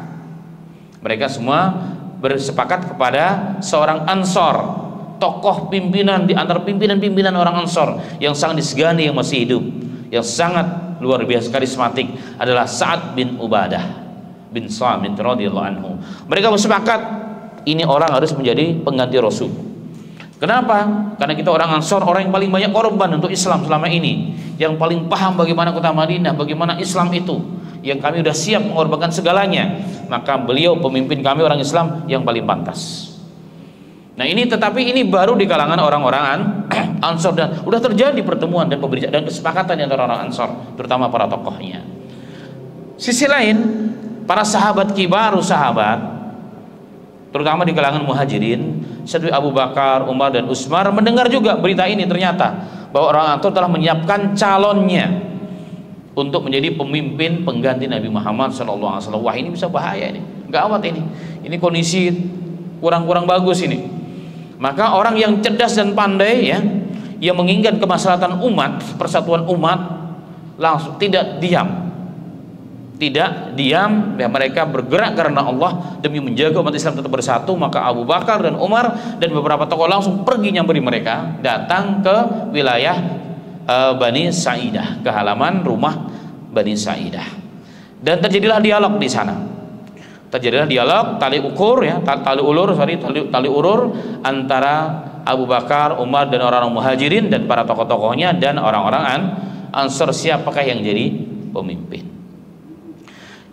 kepada seorang Ansor, tokoh pimpinan di antara pimpinan-pimpinan orang Ansor yang sangat disegani, yang masih hidup, yang sangat luar biasa karismatik, adalah Sa'ad bin Ubadah bin Samit radhiyallahu anhu. Mereka bersepakat ini orang harus menjadi pengganti Rasul. Kenapa? Karena kita orang Ansor, orang yang paling banyak korban untuk Islam selama ini, yang paling paham bagaimana kota Madinah, bagaimana Islam itu, yang kami sudah siap mengorbankan segalanya. Maka beliau pemimpin kami orang Islam yang paling pantas. Nah ini, tetapi ini baru di kalangan orang-orang Ansor, dan sudah terjadi pertemuan dan pembicaraan dan kesepakatan antara orang Ansor, terutama para tokohnya. Sisi lain, para sahabat kibaru sahabat, terutama di kalangan Muhajirin, seperti Abu Bakar, Umar dan Utsman, mendengar juga berita ini, ternyata bahwa orang Ansor telah menyiapkan calonnya untuk menjadi pemimpin pengganti Nabi Muhammad SAW. Wah, ini bisa bahaya, ini gawat, ini kondisi kurang bagus ini. Maka orang yang cerdas dan pandai ya, yang menginginkan kemaslahatan umat, persatuan umat, langsung tidak diam ya, mereka bergerak karena Allah demi menjaga umat Islam tetap bersatu. Maka Abu Bakar dan Umar dan beberapa tokoh langsung pergi nyamberi mereka, datang ke wilayah Bani Sa'idah, ke halaman rumah Bani Sa'idah, dan terjadilah dialog di sana. Terjadilah dialog tali ulur antara Abu Bakar, Umar dan orang-orang Muhajirin dan para tokoh-tokohnya dan orang-orang Ansor, siapakah yang jadi pemimpin.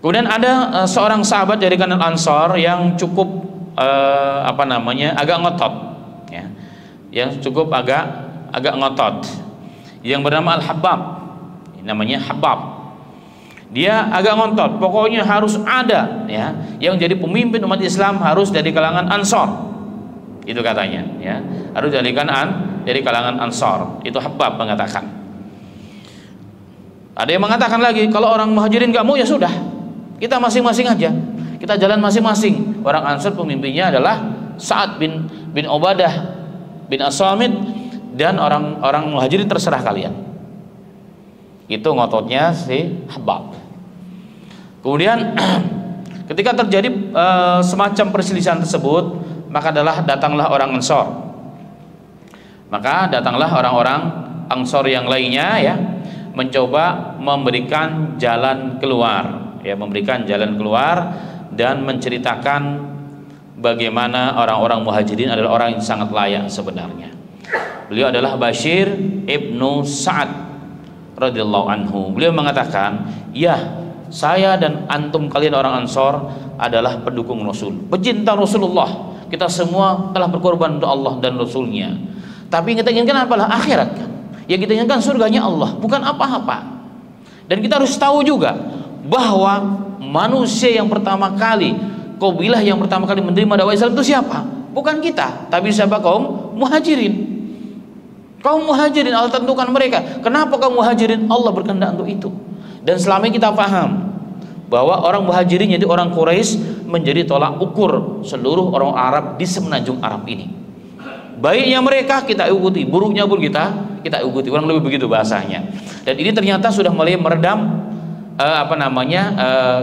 Kemudian ada seorang sahabat dari kalangan Ansor yang cukup agak ngotot ya, yang cukup agak ngotot, yang bernama Al-Habbab, namanya Habbab. Dia agak ngotot, pokoknya harus ada ya, yang jadi pemimpin umat Islam harus dari kalangan Ansor. Itu katanya ya, harus dari kalangan Ansor. Itu Habbab mengatakan. Ada yang mengatakan lagi, kalau orang Muhajirin nggak mau ya sudah, kita masing-masing aja, kita jalan masing-masing. Orang Ansor pemimpinnya adalah Sa'ad bin Ubadah bin As-Samit, dan orang Muhajirin terserah kalian. Itu ngototnya si Habbab. Kemudian ketika terjadi semacam perselisihan tersebut, maka datanglah orang Ansor. Maka datanglah orang-orang Ansor yang lainnya ya, mencoba memberikan jalan keluar dan menceritakan bagaimana orang-orang Muhajirin adalah orang yang sangat layak sebenarnya. Beliau adalah Bashir ibnu Sa'ad radhiyallahu anhu. Beliau mengatakan, ya, saya dan antum kalian orang Ansor adalah pendukung Rasul, pecinta Rasulullah. Kita semua telah berkorban untuk Allah dan Rasulnya. Tapi yang kita inginkan apalah akhirat kan? Yang kita inginkan surganya Allah, bukan apa-apa. Dan kita harus tahu juga bahwa manusia yang pertama kali, kabilah yang pertama kali menerima dakwah Islam itu siapa? Bukan kita, tapi siapa? Kaum Muhajirin. Kaum Muhajirin, Allah tentukan mereka. Kenapa kaum Muhajirin? Allah berkehendak untuk itu. Dan selama ini kita paham bahwa orang Muhajirin, jadi orang Quraisy, menjadi tolak ukur seluruh orang Arab di semenanjung Arab ini. Baiknya mereka kita ikuti, buruknya pun kita ikuti, kurang lebih begitu bahasanya. Dan ini ternyata sudah mulai meredam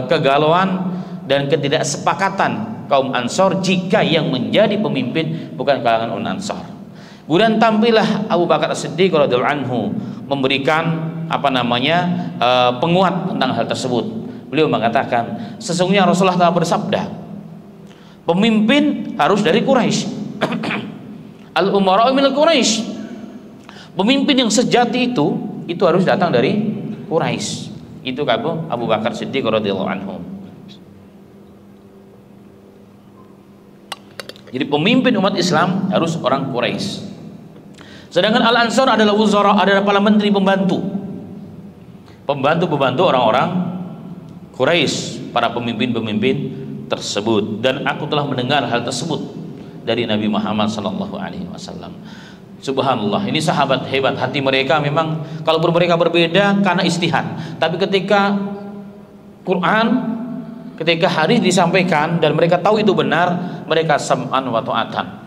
kegalauan dan ketidaksepakatan kaum Ansor jika yang menjadi pemimpin bukan kalangan Ansor. Kemudian tampillah Abu Bakar As-Siddiq radhiyallahu anhu memberikan penguat tentang hal tersebut. Beliau mengatakan, sesungguhnya Rasulullah telah bersabda, pemimpin harus dari Quraisy. Al-umara'u minal Quraisy. Pemimpin yang sejati itu harus datang dari Quraisy. Itu kata Abu Bakar Siddiq radhiyallahu anhu. Jadi pemimpin umat Islam harus orang Quraisy. Sedangkan Al-Ansar adalah wuzara, adalah para menteri pembantu. Pembantu orang-orang Quraisy, para pemimpin-pemimpin tersebut. Dan aku telah mendengar hal tersebut dari Nabi Muhammad sallallahu alaihi wasallam. Subhanallah, ini sahabat hebat. Hati mereka memang, kalaupun mereka berbeda karena istihad, tapi ketika Quran, ketika hadis disampaikan dan mereka tahu itu benar, mereka sam'an wa ta'atan.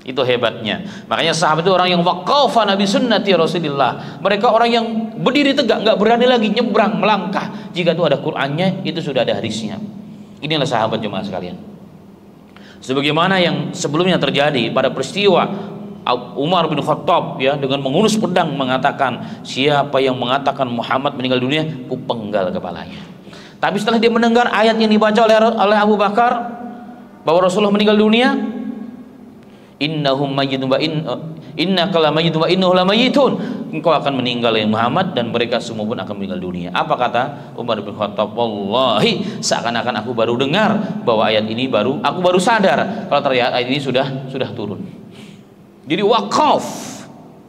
Itu hebatnya. Makanya sahabat itu orang yang waqafa nabi sunnati Rasulillah. Mereka orang yang berdiri tegak, nggak berani lagi nyebrang, melangkah. Jika itu ada Qur'annya, itu sudah ada hadisnya. Inilah sahabat jemaah sekalian. Sebagaimana yang sebelumnya terjadi pada peristiwa Umar bin Khattab, ya, dengan menghunus pedang mengatakan, siapa yang mengatakan Muhammad meninggal dunia, ku penggal kepalanya. Tapi setelah dia mendengar ayat yang dibaca oleh Abu Bakar bahwa Rasulullah meninggal dunia, innahum mayyitun wa innaka lamayyitun wa innahu lamayyitun, engkau akan meninggal ya Muhammad, dan mereka semua pun akan meninggal dunia. Apa kata Umar bin Khattab? Wallahi, seakan-akan aku baru dengar bahwa ayat ini, aku baru sadar kalau ternyata ayat ini sudah turun. Jadi waqaf,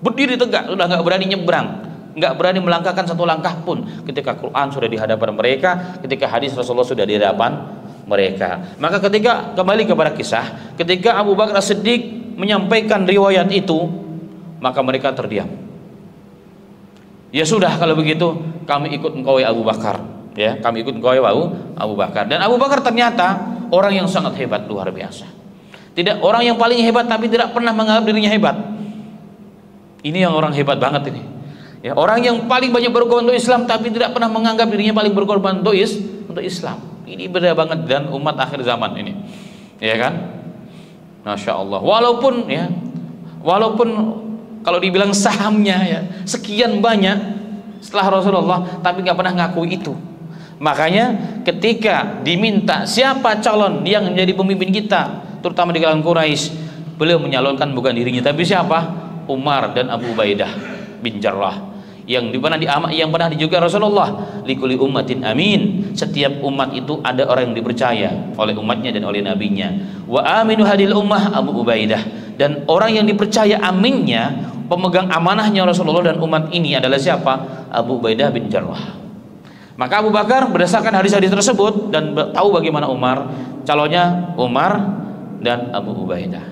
berdiri tegak, sudah nggak berani nyebrang, nggak berani melangkahkan satu langkah pun ketika Quran sudah di hadapan mereka, ketika hadis Rasulullah sudah di hadapan mereka. Maka ketika kembali kepada kisah, ketika Abu Bakar As-Siddiq menyampaikan riwayat itu, maka mereka terdiam. Ya sudah, kalau begitu kami ikut engkau ya Abu Bakar, ya, kami ikut engkau ya Abu Bakar. Dan Abu Bakar ternyata orang yang sangat hebat, luar biasa. Tidak orang yang paling hebat tapi tidak pernah menganggap dirinya hebat. Ini yang orang hebat banget ini. Ya, orang yang paling banyak berkorban untuk Islam tapi tidak pernah menganggap dirinya paling berkorban untuk Islam. Ini beda banget dan umat akhir zaman ini. Ya kan? Masya Allah. Walaupun kalau dibilang sahamnya ya sekian banyak setelah Rasulullah, tapi nggak pernah ngakui itu. Makanya ketika diminta siapa calon yang menjadi pemimpin kita, terutama di kalangan Quraisy, beliau menyalonkan bukan dirinya tapi siapa? Umar dan Abu Ubaidah bin Jarrah, yang pernah dijuga Rasulullah, likulli ummatin amin, setiap umat itu ada orang yang dipercaya oleh umatnya dan oleh nabinya. Wa aminu hadil ummah Abu Ubaidah, dan orang yang dipercaya aminnya, pemegang amanahnya Rasulullah dan umat ini adalah siapa? Abu Ubaidah bin Jarrah. Maka Abu Bakar berdasarkan hadis-hadis tersebut dan tahu bagaimana Umar, calonnya Umar dan Abu Ubaidah.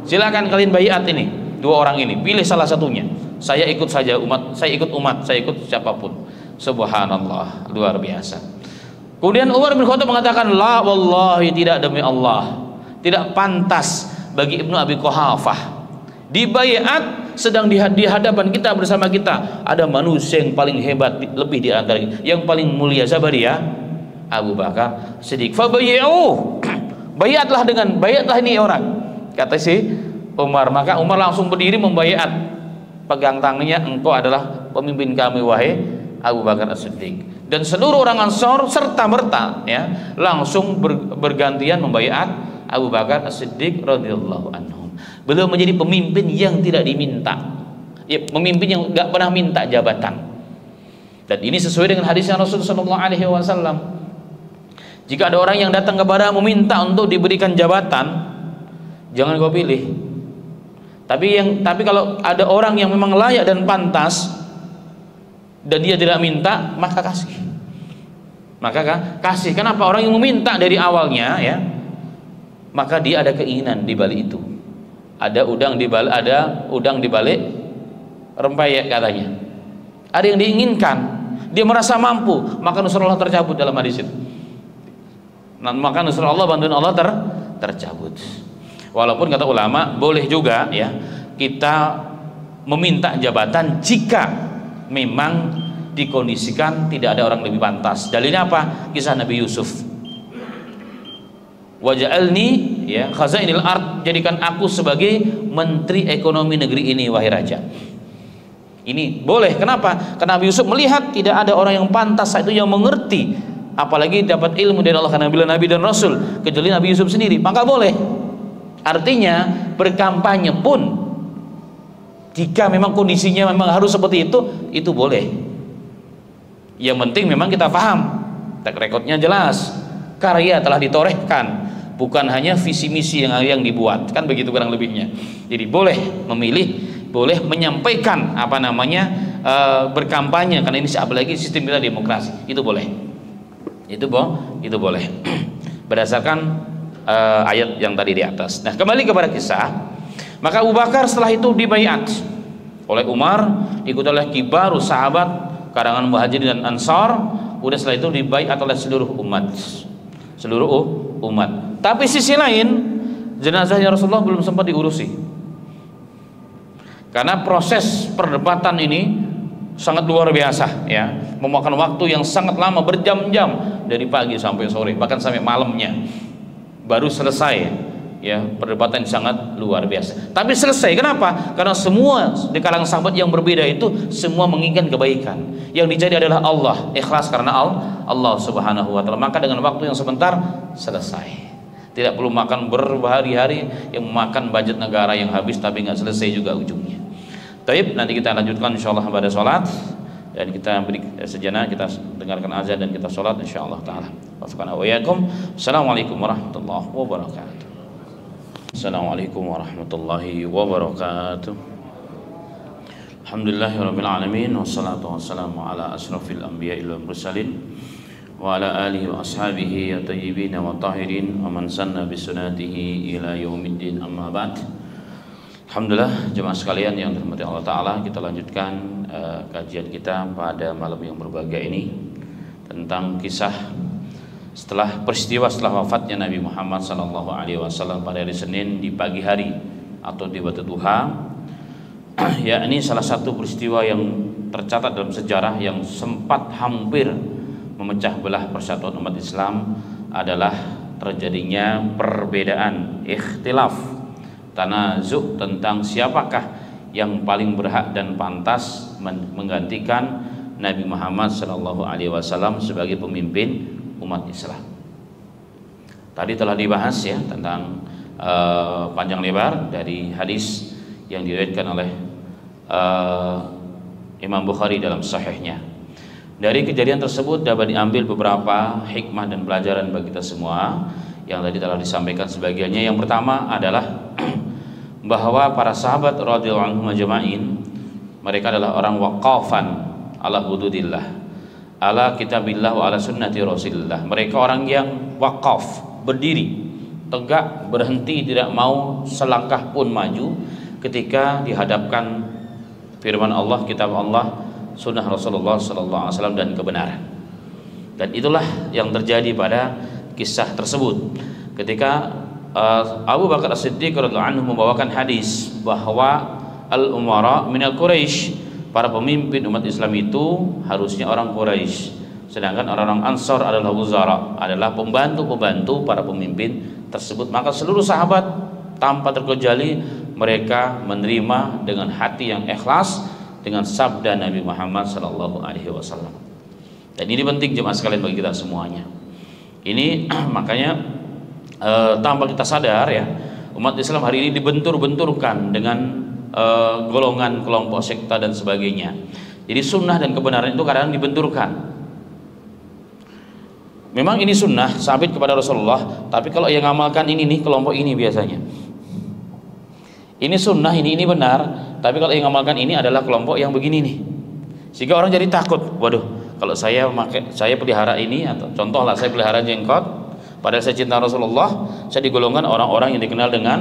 Silakan kalian baiat ini, dua orang ini, pilih salah satunya. Saya ikut saja umat, saya ikut siapapun. Subhanallah, luar biasa. Kemudian Umar bin Khattab mengatakan, la wallahi, tidak, demi Allah, tidak pantas bagi Ibnu Abi Quhafah dibaiat sedang di hadapan kita, bersama kita ada manusia yang paling hebat lebih di antara kita, yang paling mulia, siapa dia? Abu Bakar Siddiq. Fabayyi'u, baiatlah ini orang, kata si Umar. Maka Umar langsung berdiri membaiat, pegang tangannya, engkau adalah pemimpin kami wahai Abu Bakar As-Siddiq. Dan seluruh orang Ansor serta merta langsung bergantian membaiat Abu Bakar As-Siddiq radhiyallahu anhu. Beliau menjadi pemimpin yang tidak diminta, ya, pemimpin yang nggak pernah minta jabatan. Dan ini sesuai dengan hadisnya Rasulullah SAW. Jika ada orang yang datang kepada meminta untuk diberikan jabatan, jangan kau pilih. Tapi kalau ada orang yang memang layak dan pantas dan dia tidak minta, maka kasih. Kasih. Kenapa? Orang yang meminta dari awalnya, ya, maka dia ada keinginan di balik itu. Ada udang di balik rempeyek katanya. Ada yang diinginkan. Dia merasa mampu, maka nusrullah tercabut dalam hadis itu. Maka nusrullah, bantuan Allah tercabut. Walaupun kata ulama boleh juga, ya, kita meminta jabatan jika memang dikondisikan tidak ada orang lebih pantas. Dalilnya apa? Kisah Nabi Yusuf. Waj'alni, ya, khazainil ard, jadikan aku sebagai menteri ekonomi negeri ini wahai raja. Ini boleh. Kenapa? Karena Nabi Yusuf melihat tidak ada orang yang pantas saat itu yang mengerti, apalagi dapat ilmu dari Allah, karena bila Nabi dan Rasul, kecuali Nabi Yusuf sendiri, maka boleh. Artinya berkampanye pun jika memang kondisinya memang harus seperti itu boleh. Yang penting memang kita paham, track recordnya jelas, karya telah ditorehkan, bukan hanya visi misi yang dibuat, kan begitu kurang lebihnya. Jadi boleh memilih, boleh menyampaikan berkampanye, karena ini apalagi sistem kita demokrasi, itu boleh. Itu boleh berdasarkan ayat yang tadi di atas. Nah, kembali kepada kisah. Maka Abu Bakar setelah itu dibaiat oleh Umar, diikuti oleh kibarus sahabat karangan Muhajirin dan Ansar. Udah setelah itu dibaiat oleh seluruh umat. Tapi sisi lain, jenazahnya Rasulullah belum sempat diurusi, karena proses perdebatan ini sangat luar biasa, ya, memakan waktu yang sangat lama, berjam-jam, dari pagi sampai sore, bahkan sampai malamnya baru selesai, ya, perdebatan sangat luar biasa. Tapi selesai. Kenapa? Karena semua di kalangan sahabat yang berbeda itu semua menginginkan kebaikan. Yang dicari adalah Allah, ikhlas karena Allah Subhanahu wa taala. Maka dengan waktu yang sebentar selesai. Tidak perlu makan berhari-hari yang memakan budget negara yang habis tapi nggak selesai juga ujungnya. Taib, nanti kita lanjutkan insyaallah pada sholat, dan kita beri sejenak, kita dengarkan azan dan kita sholat insyaallah taala. Wafaqqana wa iyyakum. Assalamualaikum warahmatullahi wabarakatuh. Assalamualaikum warahmatullahi wabarakatuh. Alhamdulillahirabbil alamin, wassalatu wassalamu ala asrofil anbiya'i wal mursalin wa ala alihi wa ashabihi at-tayyibin wa tahirin wa man sanna bi sunnatihi ila yaumiddin, amma ba'd. Alhamdulillah, jemaah sekalian yang dirahmati Allah Ta'ala, kita lanjutkan kajian kita pada malam yang berbahagia ini tentang kisah setelah wafatnya Nabi Muhammad SAW pada hari Senin di pagi hari atau di waktu duha. Ya, ini salah satu peristiwa yang tercatat dalam sejarah yang sempat hampir memecah belah persatuan umat Islam, adalah terjadinya perbedaan, ikhtilaf, tanazu' tentang siapakah yang paling berhak dan pantas menggantikan Nabi Muhammad SAW sebagai pemimpin umat Islam. Tadi telah dibahas, ya, tentang panjang lebar dari hadis yang diriwayatkan oleh Imam Bukhari dalam sahihnya. Dari kejadian tersebut dapat diambil beberapa hikmah dan pelajaran bagi kita semua, yang tadi telah disampaikan sebagiannya. Yang pertama adalah bahwa para sahabat radhiyallahu anhum ajma'in, mereka adalah orang waqafan ala hududillah, ala kitabillah wa ala sunnati rasulillah. Mereka orang yang waqaf, berdiri tegak, berhenti, tidak mau selangkah pun maju ketika dihadapkan firman Allah, kitab Allah, sunnah Rasulullah SAW, dan kebenaran. Dan itulah yang terjadi pada kisah tersebut ketika Abu Bakar As-Siddiq radhiyallahu anhu membawakan hadis bahwa al-umara minal Quraisy, para pemimpin umat Islam itu harusnya orang Quraisy, sedangkan orang-orang Ansar adalah wuzara, adalah pembantu-pembantu para pemimpin tersebut. Maka seluruh sahabat tanpa terkecuali mereka menerima dengan hati yang ikhlas dengan sabda Nabi Muhammad SAW. Dan ini penting jemaah sekalian bagi kita semuanya. Ini makanya tanpa kita sadar, ya, Umat Islam hari ini dibentur-benturkan dengan golongan, kelompok, sekta dan sebagainya. Jadi sunnah dan kebenaran itu kadang dibenturkan. Memang ini sunnah sabit kepada Rasulullah, tapi kalau yang ngamalkan ini nih kelompok ini biasanya. Ini sunnah, ini benar, tapi kalau yang ngamalkan ini adalah kelompok yang begini nih. Sehingga orang jadi takut. Waduh, kalau saya pelihara ini, atau contohlah saya pelihara jenggot, padahal saya cinta Rasulullah, saya digolongkan orang-orang yang dikenal dengan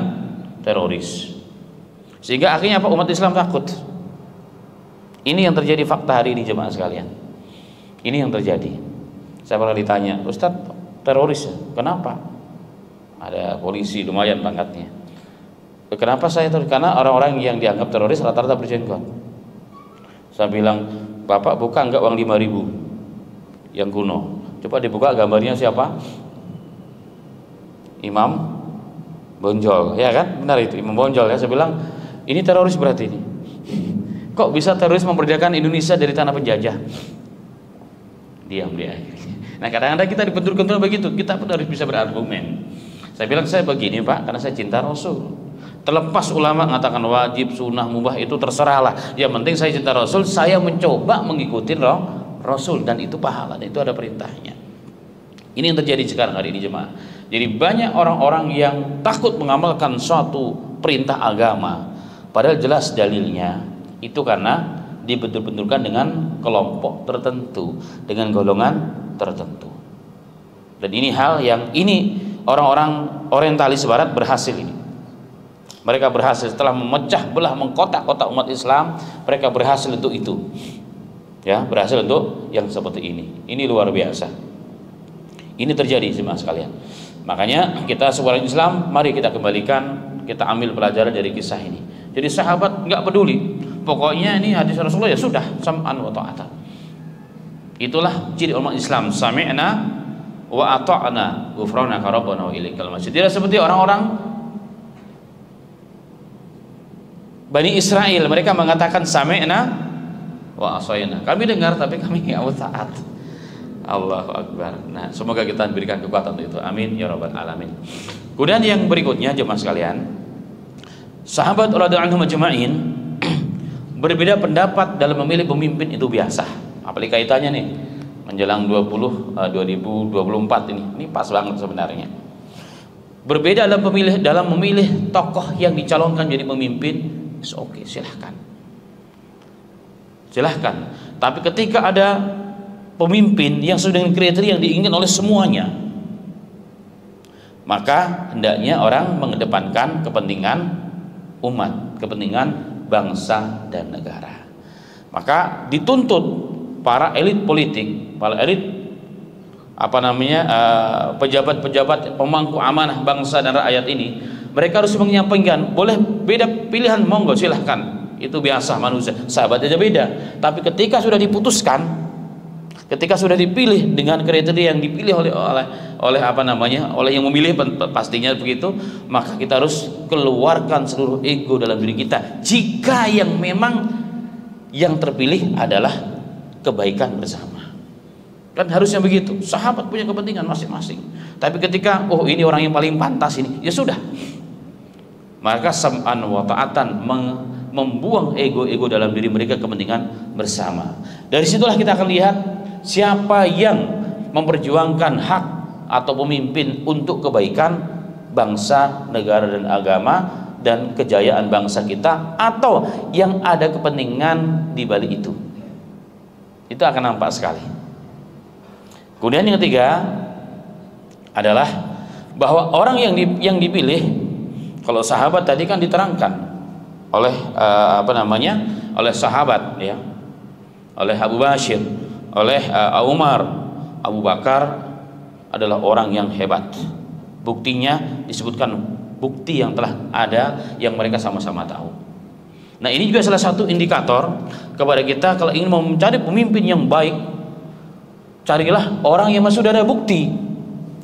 teroris. Sehingga akhirnya apa? Umat Islam takut. Ini yang terjadi fakta hari ini jemaah sekalian. Ini yang terjadi. Saya pernah ditanya, Ustadz, teroris ya? Kenapa? Ada polisi lumayan pangkatnya. Kenapa saya teroris? Karena orang-orang yang dianggap teroris rata-rata berjenggot. Saya bilang, Bapak buka enggak uang 5.000 yang kuno? Coba dibuka gambarnya siapa? Imam Bonjol, ya kan? Benar itu, Imam Bonjol ya. Saya bilang, ini teroris berarti ini. Kok bisa teroris memerdekakan Indonesia dari tanah penjajah? Diam dia. Nah kadang-kadang kita dibentur-bentur begitu, kita pun harus bisa berargumen. Saya bilang, saya begini Pak, karena saya cinta Rasul. Terlepas ulama mengatakan wajib, sunnah, mubah, itu terserahlah. Yang penting saya cinta Rasul, saya mencoba mengikuti Rasul, dan itu pahala, dan itu ada perintahnya. Ini yang terjadi sekarang hari ini jemaah. Jadi banyak orang-orang yang takut mengamalkan suatu perintah agama, padahal jelas dalilnya itu karena dibentur-benturkan dengan kelompok tertentu, dengan golongan tertentu. Dan ini hal yang ini orang-orang orientalis barat berhasil ini. Mereka berhasil setelah memecah belah, mengkotak-kotak umat Islam, mereka berhasil untuk itu. Ya, berhasil untuk yang seperti ini. Ini luar biasa. Ini terjadi jemaah sekalian. Makanya kita sebagai Islam, mari kita kembalikan, kita ambil pelajaran dari kisah ini. Jadi sahabat nggak peduli. Pokoknya ini hadis Rasulullah, ya sudah, sam'an wa ta'atan. Itulah ciri umat Islam, sami'na wa ata'na ghufranaka rabbana wa ilaikal masir. Tidak seperti orang-orang Bani Israel, mereka mengatakan sami'na wa asayna. Kami dengar tapi kami enggak mau taat. Allahu akbar. Nah, semoga kita diberikan kekuatan untuk itu. Amin ya rabbal alamin. Kemudian yang berikutnya jemaah sekalian, sahabat radhiyallahu anhum ajma'in berbeda pendapat dalam memilih pemimpin itu biasa. Apalagi kaitannya nih menjelang 2024 ini. Ini pas banget sebenarnya. Berbeda dalam memilih tokoh yang dicalonkan jadi pemimpin. Oke, silahkan. Tapi ketika ada pemimpin yang sesuai dengan kriteria yang diinginkan oleh semuanya, maka hendaknya orang mengedepankan kepentingan umat, kepentingan bangsa dan negara. Maka dituntut para elit politik, para elit pejabat-pejabat pemangku amanah bangsa dan rakyat ini, mereka harus menyampaikan, boleh beda pilihan, monggo silahkan, itu biasa manusia, sahabat aja beda. Tapi ketika sudah diputuskan, ketika sudah dipilih dengan kriteria yang dipilih oleh yang memilih, pastinya begitu, maka kita harus keluarkan seluruh ego dalam diri kita. Jika yang memang yang terpilih adalah kebaikan bersama, kan harusnya begitu. Sahabat punya kepentingan masing-masing, tapi ketika ini orang yang paling pantas ini, ya sudah, maka sam'an wa ta'atan, membuang ego-ego dalam diri mereka, kepentingan bersama. Dari situlah kita akan lihat siapa yang memperjuangkan hak atau pemimpin untuk kebaikan bangsa, negara dan agama dan kejayaan bangsa kita, atau yang ada kepentingan di balik itu. Itu akan nampak sekali. Kemudian yang ketiga adalah bahwa orang yang dipilih, kalau sahabat tadi kan diterangkan oleh oleh sahabat ya, oleh Abu Bashir, oleh Umar, Abu Bakar adalah orang yang hebat. Buktinya disebutkan bukti yang telah ada yang mereka sama-sama tahu. Nah, ini juga salah satu indikator kepada kita kalau ingin mencari pemimpin yang baik, carilah orang yang sudah ada bukti.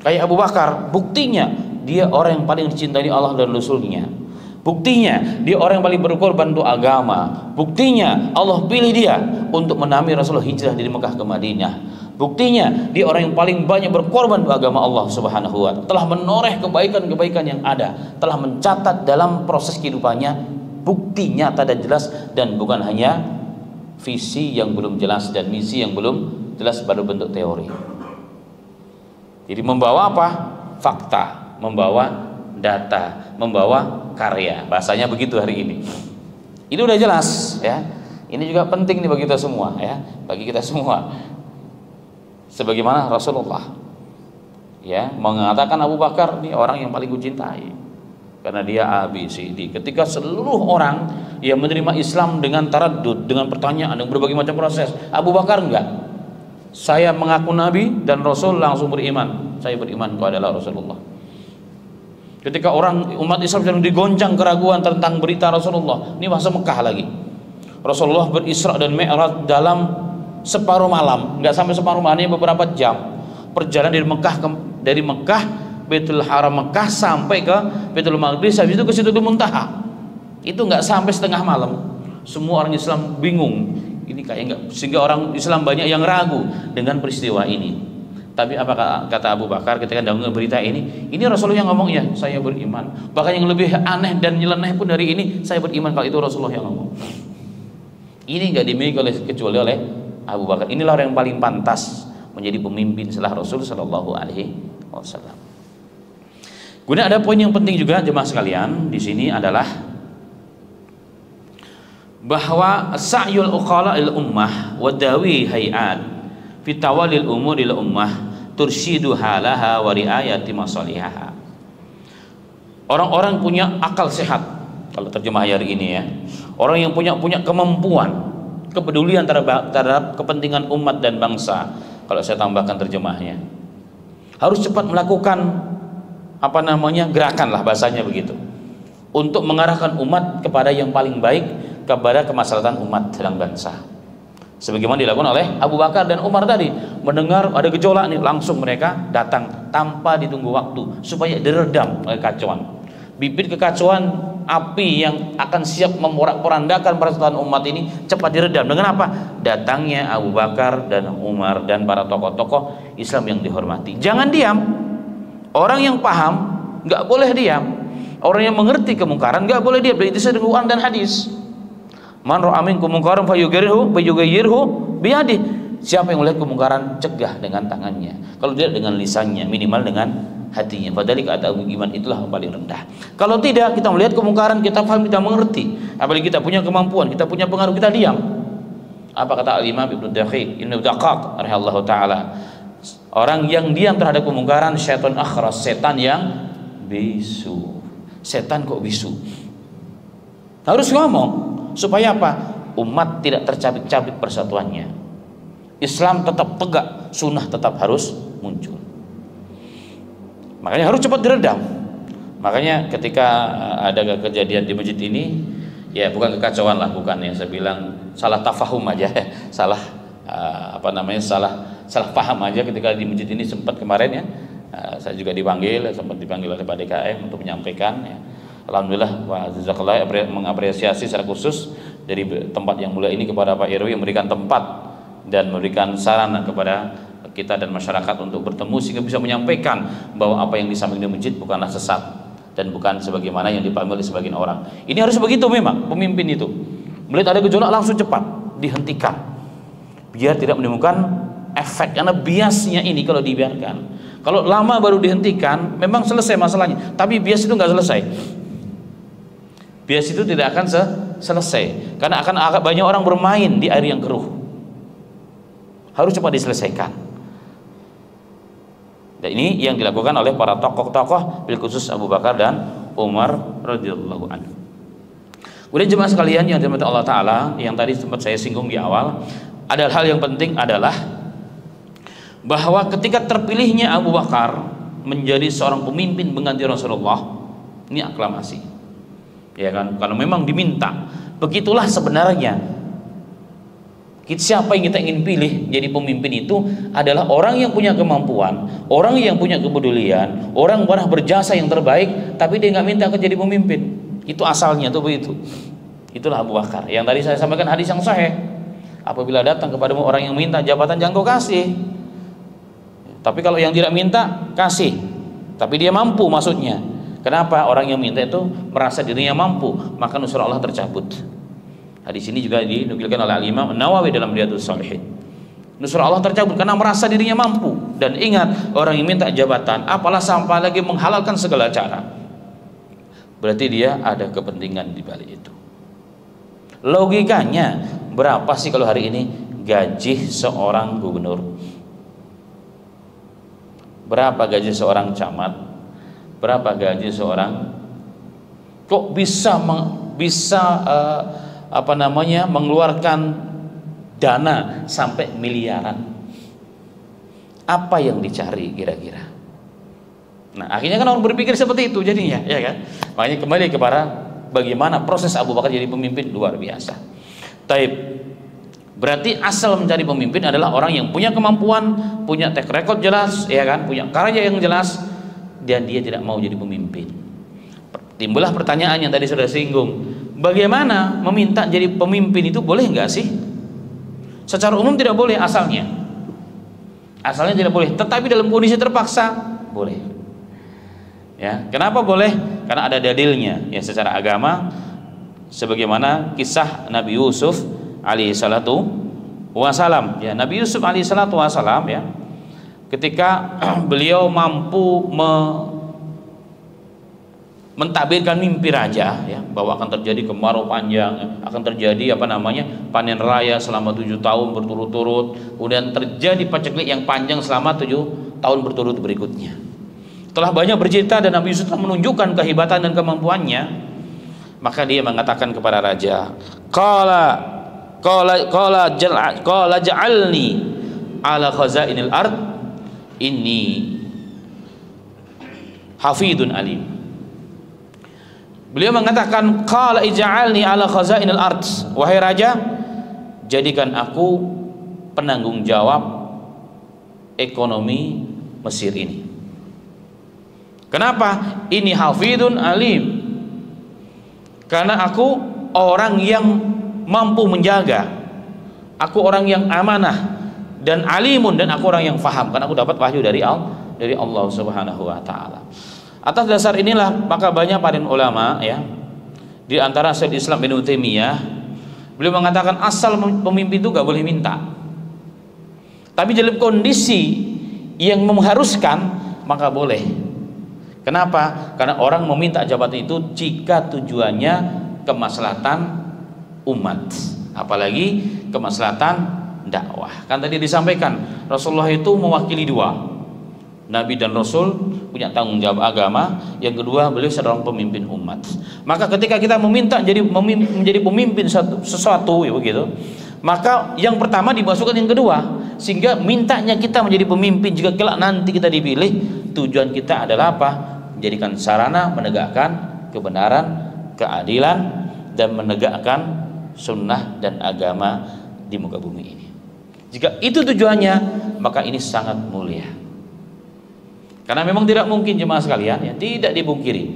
Kayak Abu Bakar, buktinya dia orang yang paling dicintai Allah dan Rasulnya. Buktinya dia orang yang paling berkorban untuk agama. Buktinya Allah pilih dia untuk menamai Rasulullah hijrah dari Mekah ke Madinah. Buktinya dia orang yang paling banyak berkorban untuk agama Allah Subhanahu wa taala, telah menoreh kebaikan-kebaikan yang ada, telah mencatat dalam proses kehidupannya bukti nyata dan jelas, dan bukan hanya visi yang belum jelas dan misi yang belum jelas baru bentuk teori. Jadi membawa apa? Fakta, membawa data, membawa karya. Bahasanya begitu hari ini. Ini udah jelas ya. Ini juga penting nih bagi kita semua ya, bagi kita semua. Sebagaimana Rasulullah ya mengatakan Abu Bakar ini orang yang paling kucintai karena dia A, B, C, D. Ketika seluruh orang yang menerima Islam dengan taraddud, dengan pertanyaan, dengan berbagai macam proses, Abu Bakar enggak. Saya mengaku Nabi dan Rasul, langsung beriman. Saya beriman kau adalah Rasulullah. Ketika orang umat Islam sedang digoncang keraguan tentang berita Rasulullah, ini masa Mekah lagi. Rasulullah berisra dan Mi'raj dalam separuh malam, nggak sampai separuh malam, ini beberapa jam perjalanan dari Mekah Baitul Haram Mekah sampai ke Baitul Maqdis, habis itu ke Sidratul Muntaha. Itu nggak sampai setengah malam. Semua orang Islam bingung, ini kayak nggak, sehingga orang Islam banyak yang ragu dengan peristiwa ini. Tapi apa kata Abu Bakar ketika dengar berita ini Rasulullah yang ngomong, ya saya beriman. Bahkan yang lebih aneh dan nyeleneh pun dari ini, saya beriman kalau itu Rasulullah yang ngomong. Ini nggak dimiliki kecuali oleh Abu Bakar. Inilah orang yang paling pantas menjadi pemimpin setelah Rasul Shallallahu Alaihi Wasallam. Kemudian ada poin yang penting juga jemaah sekalian di sini adalah bahwa sa'yul uqala'il ummah wa dawi hayat fi tawalil umuril ummah tursyidu halaha wa riayati masalihaha. Orang-orang punya akal sehat, kalau terjemah hari ini ya. Orang yang punya kemampuan, kepedulian terhadap kepentingan umat dan bangsa. Kalau saya tambahkan terjemahnya, harus cepat melakukan gerakan lah bahasanya begitu, untuk mengarahkan umat kepada yang paling baik, kepada kemaslahatan umat dan bangsa. Sebagaimana dilakukan oleh Abu Bakar dan Umar tadi, mendengar ada gejolak nih, langsung mereka datang tanpa ditunggu waktu supaya diredam kekacauan. Bibit kekacauan api yang akan siap memorak-porandakan persatuan umat ini cepat diredam dengan apa? Datangnya Abu Bakar dan Umar dan para tokoh-tokoh Islam yang dihormati. Jangan diam. Orang yang paham nggak boleh diam. Orang yang mengerti kemungkaran nggak boleh diam. Itu sesuai dengan Quran dan hadis. Man ra'a minkum munkaran falyughayyirhu biyadihi. Siapa yang melihat kemungkaran, cegah dengan tangannya. Kalau tidak dengan lisannya, minimal dengan hatinya. Fadzalika ata'ul iman, itulah yang paling rendah. Kalau tidak, kita melihat kemungkaran, kita paham, kita mengerti, apalagi kita punya kemampuan, kita punya pengaruh, kita diam. Apa kata Al-Imam Ibnu Daqiq rahimahullahu taala? Orang yang diam terhadap kemungkaran, syaitan akhras, setan yang bisu. Setan kok bisu? Harus ngomong supaya apa? Umat tidak tercabik-cabik persatuannya. Islam tetap tegak, sunnah tetap harus muncul. Makanya harus cepat diredam. Makanya ketika ada kejadian di masjid ini, ya bukan kekacauan lah, bukan yang saya bilang salah tafahum aja, salah salah paham aja ketika di masjid ini. Sempat kemarin ya, saya juga sempat dipanggil oleh Pak DKM untuk menyampaikan ya. Alhamdulillah Pak Jazakallah mengapresiasi secara khusus dari tempat yang mulia ini kepada Pak RW yang memberikan tempat dan memberikan saran kepada kita dan masyarakat untuk bertemu sehingga bisa menyampaikan bahwa apa yang disampaikan di masjid bukanlah sesat dan bukan sebagaimana yang dipahami oleh sebagian orang. Ini harus begitu memang, pemimpin itu melihat ada gejolak langsung cepat dihentikan biar tidak menimbulkan efek, karena biasnya ini kalau dibiarkan, kalau lama baru dihentikan memang selesai masalahnya, tapi bias itu nggak selesai. Bias itu tidak akan selesai karena akan banyak orang bermain di air yang keruh. Harus cepat diselesaikan. Dan ini yang dilakukan oleh para tokoh-tokoh, bil khusus Abu Bakar dan Umar radhiyallahu anhu. Kemudian jemaah sekalian yang dirahmati Allah Ta'ala, yang tadi sempat saya singgung di awal, ada hal yang penting adalah bahwa ketika terpilihnya Abu Bakar menjadi seorang pemimpin mengganti Rasulullah, ini aklamasi, ya kan? Kalau memang diminta, begitulah sebenarnya. Siapa yang kita ingin pilih jadi pemimpin itu adalah orang yang punya kemampuan, orang yang punya kepedulian, orang yang pernah berjasa yang terbaik, tapi dia nggak minta jadi pemimpin. Itu asalnya tuh begitu. Itulah Abu Bakar. Yang tadi saya sampaikan hadis yang sahih. Apabila datang kepadamu orang yang minta jabatan, jangan kau kasih. Tapi kalau yang tidak minta kasih, tapi dia mampu maksudnya. Kenapa? Orang yang minta itu merasa dirinya mampu, maka nusra Allah tercabut. Hadis ini juga dinukilkan oleh Imam Nawawi dalam Riyadhus Shalihin. Nusra Allah tercabut karena merasa dirinya mampu. Dan ingat, orang yang minta jabatan apalah sampai lagi menghalalkan segala cara, berarti dia ada kepentingan di balik itu. Logikanya, berapa sih kalau hari ini gaji seorang gubernur? Berapa gaji seorang camat? Berapa gaji seorang? Kok bisa mengeluarkan dana sampai miliaran? Apa yang dicari kira-kira? Nah, akhirnya kan orang berpikir seperti itu jadinya, ya kan? Makanya kembali kepada bagaimana proses Abu Bakar jadi pemimpin, luar biasa. Taib. Berarti asal mencari pemimpin adalah orang yang punya kemampuan, punya track record jelas, ya kan? Punya karya yang jelas, dan dia tidak mau jadi pemimpin. Timbullah pertanyaan yang tadi sudah singgung. Bagaimana meminta jadi pemimpin itu boleh nggak sih? Secara umum tidak boleh asalnya. Asalnya tidak boleh, tetapi dalam kondisi terpaksa boleh. Ya, kenapa boleh? Karena ada dalilnya ya secara agama, sebagaimana kisah Nabi Yusuf alaihi salatu wasalam. Ya, Nabi Yusuf alaihi salatu wasalam ya, ketika beliau mampu mentakbirkan mimpi raja ya, bahwa akan terjadi kemarau panjang, akan terjadi panen raya selama 7 tahun berturut-turut, kemudian terjadi paceklik yang panjang selama 7 tahun berturut berikutnya. Setelah banyak bercerita dan Nabi Yusuf menunjukkan kehebatan dan kemampuannya, maka dia mengatakan kepada raja, qala ja'alni ala khazainil ard inni hafidun alim. Beliau mengatakan, qala ij'alni ala khazainil ard, wahai raja, jadikan aku penanggung jawab ekonomi Mesir ini. Kenapa? Ini hafidun alim, karena aku orang yang mampu menjaga, aku orang yang amanah, dan alimun, dan aku orang yang faham, karena aku dapat wahyu dari Allah Subhanahu wa taala. Atas dasar inilah maka banyak para ulama ya, di antara Syaikhul Islam Ibnu Taimiyah, beliau mengatakan asal pemimpin itu gak boleh minta, tapi dalam kondisi yang mengharuskan maka boleh. Kenapa? Karena orang meminta jabatan itu jika tujuannya kemaslahatan umat, apalagi kemaslahatan dakwah. Kan tadi disampaikan Rasulullah itu mewakili dua, Nabi dan Rasul punya tanggung jawab agama, yang kedua beliau seorang pemimpin umat. Maka ketika kita meminta menjadi pemimpin sesuatu ya begitu, maka yang pertama dimasukkan yang kedua, sehingga mintanya kita menjadi pemimpin jika kelak nanti kita dipilih, tujuan kita adalah apa? Menjadikan sarana menegakkan kebenaran, keadilan, dan menegakkan sunnah dan agama di muka bumi ini. Jika itu tujuannya, maka ini sangat mulia. Karena memang tidak mungkin jemaah sekalian ya, tidak dipungkiri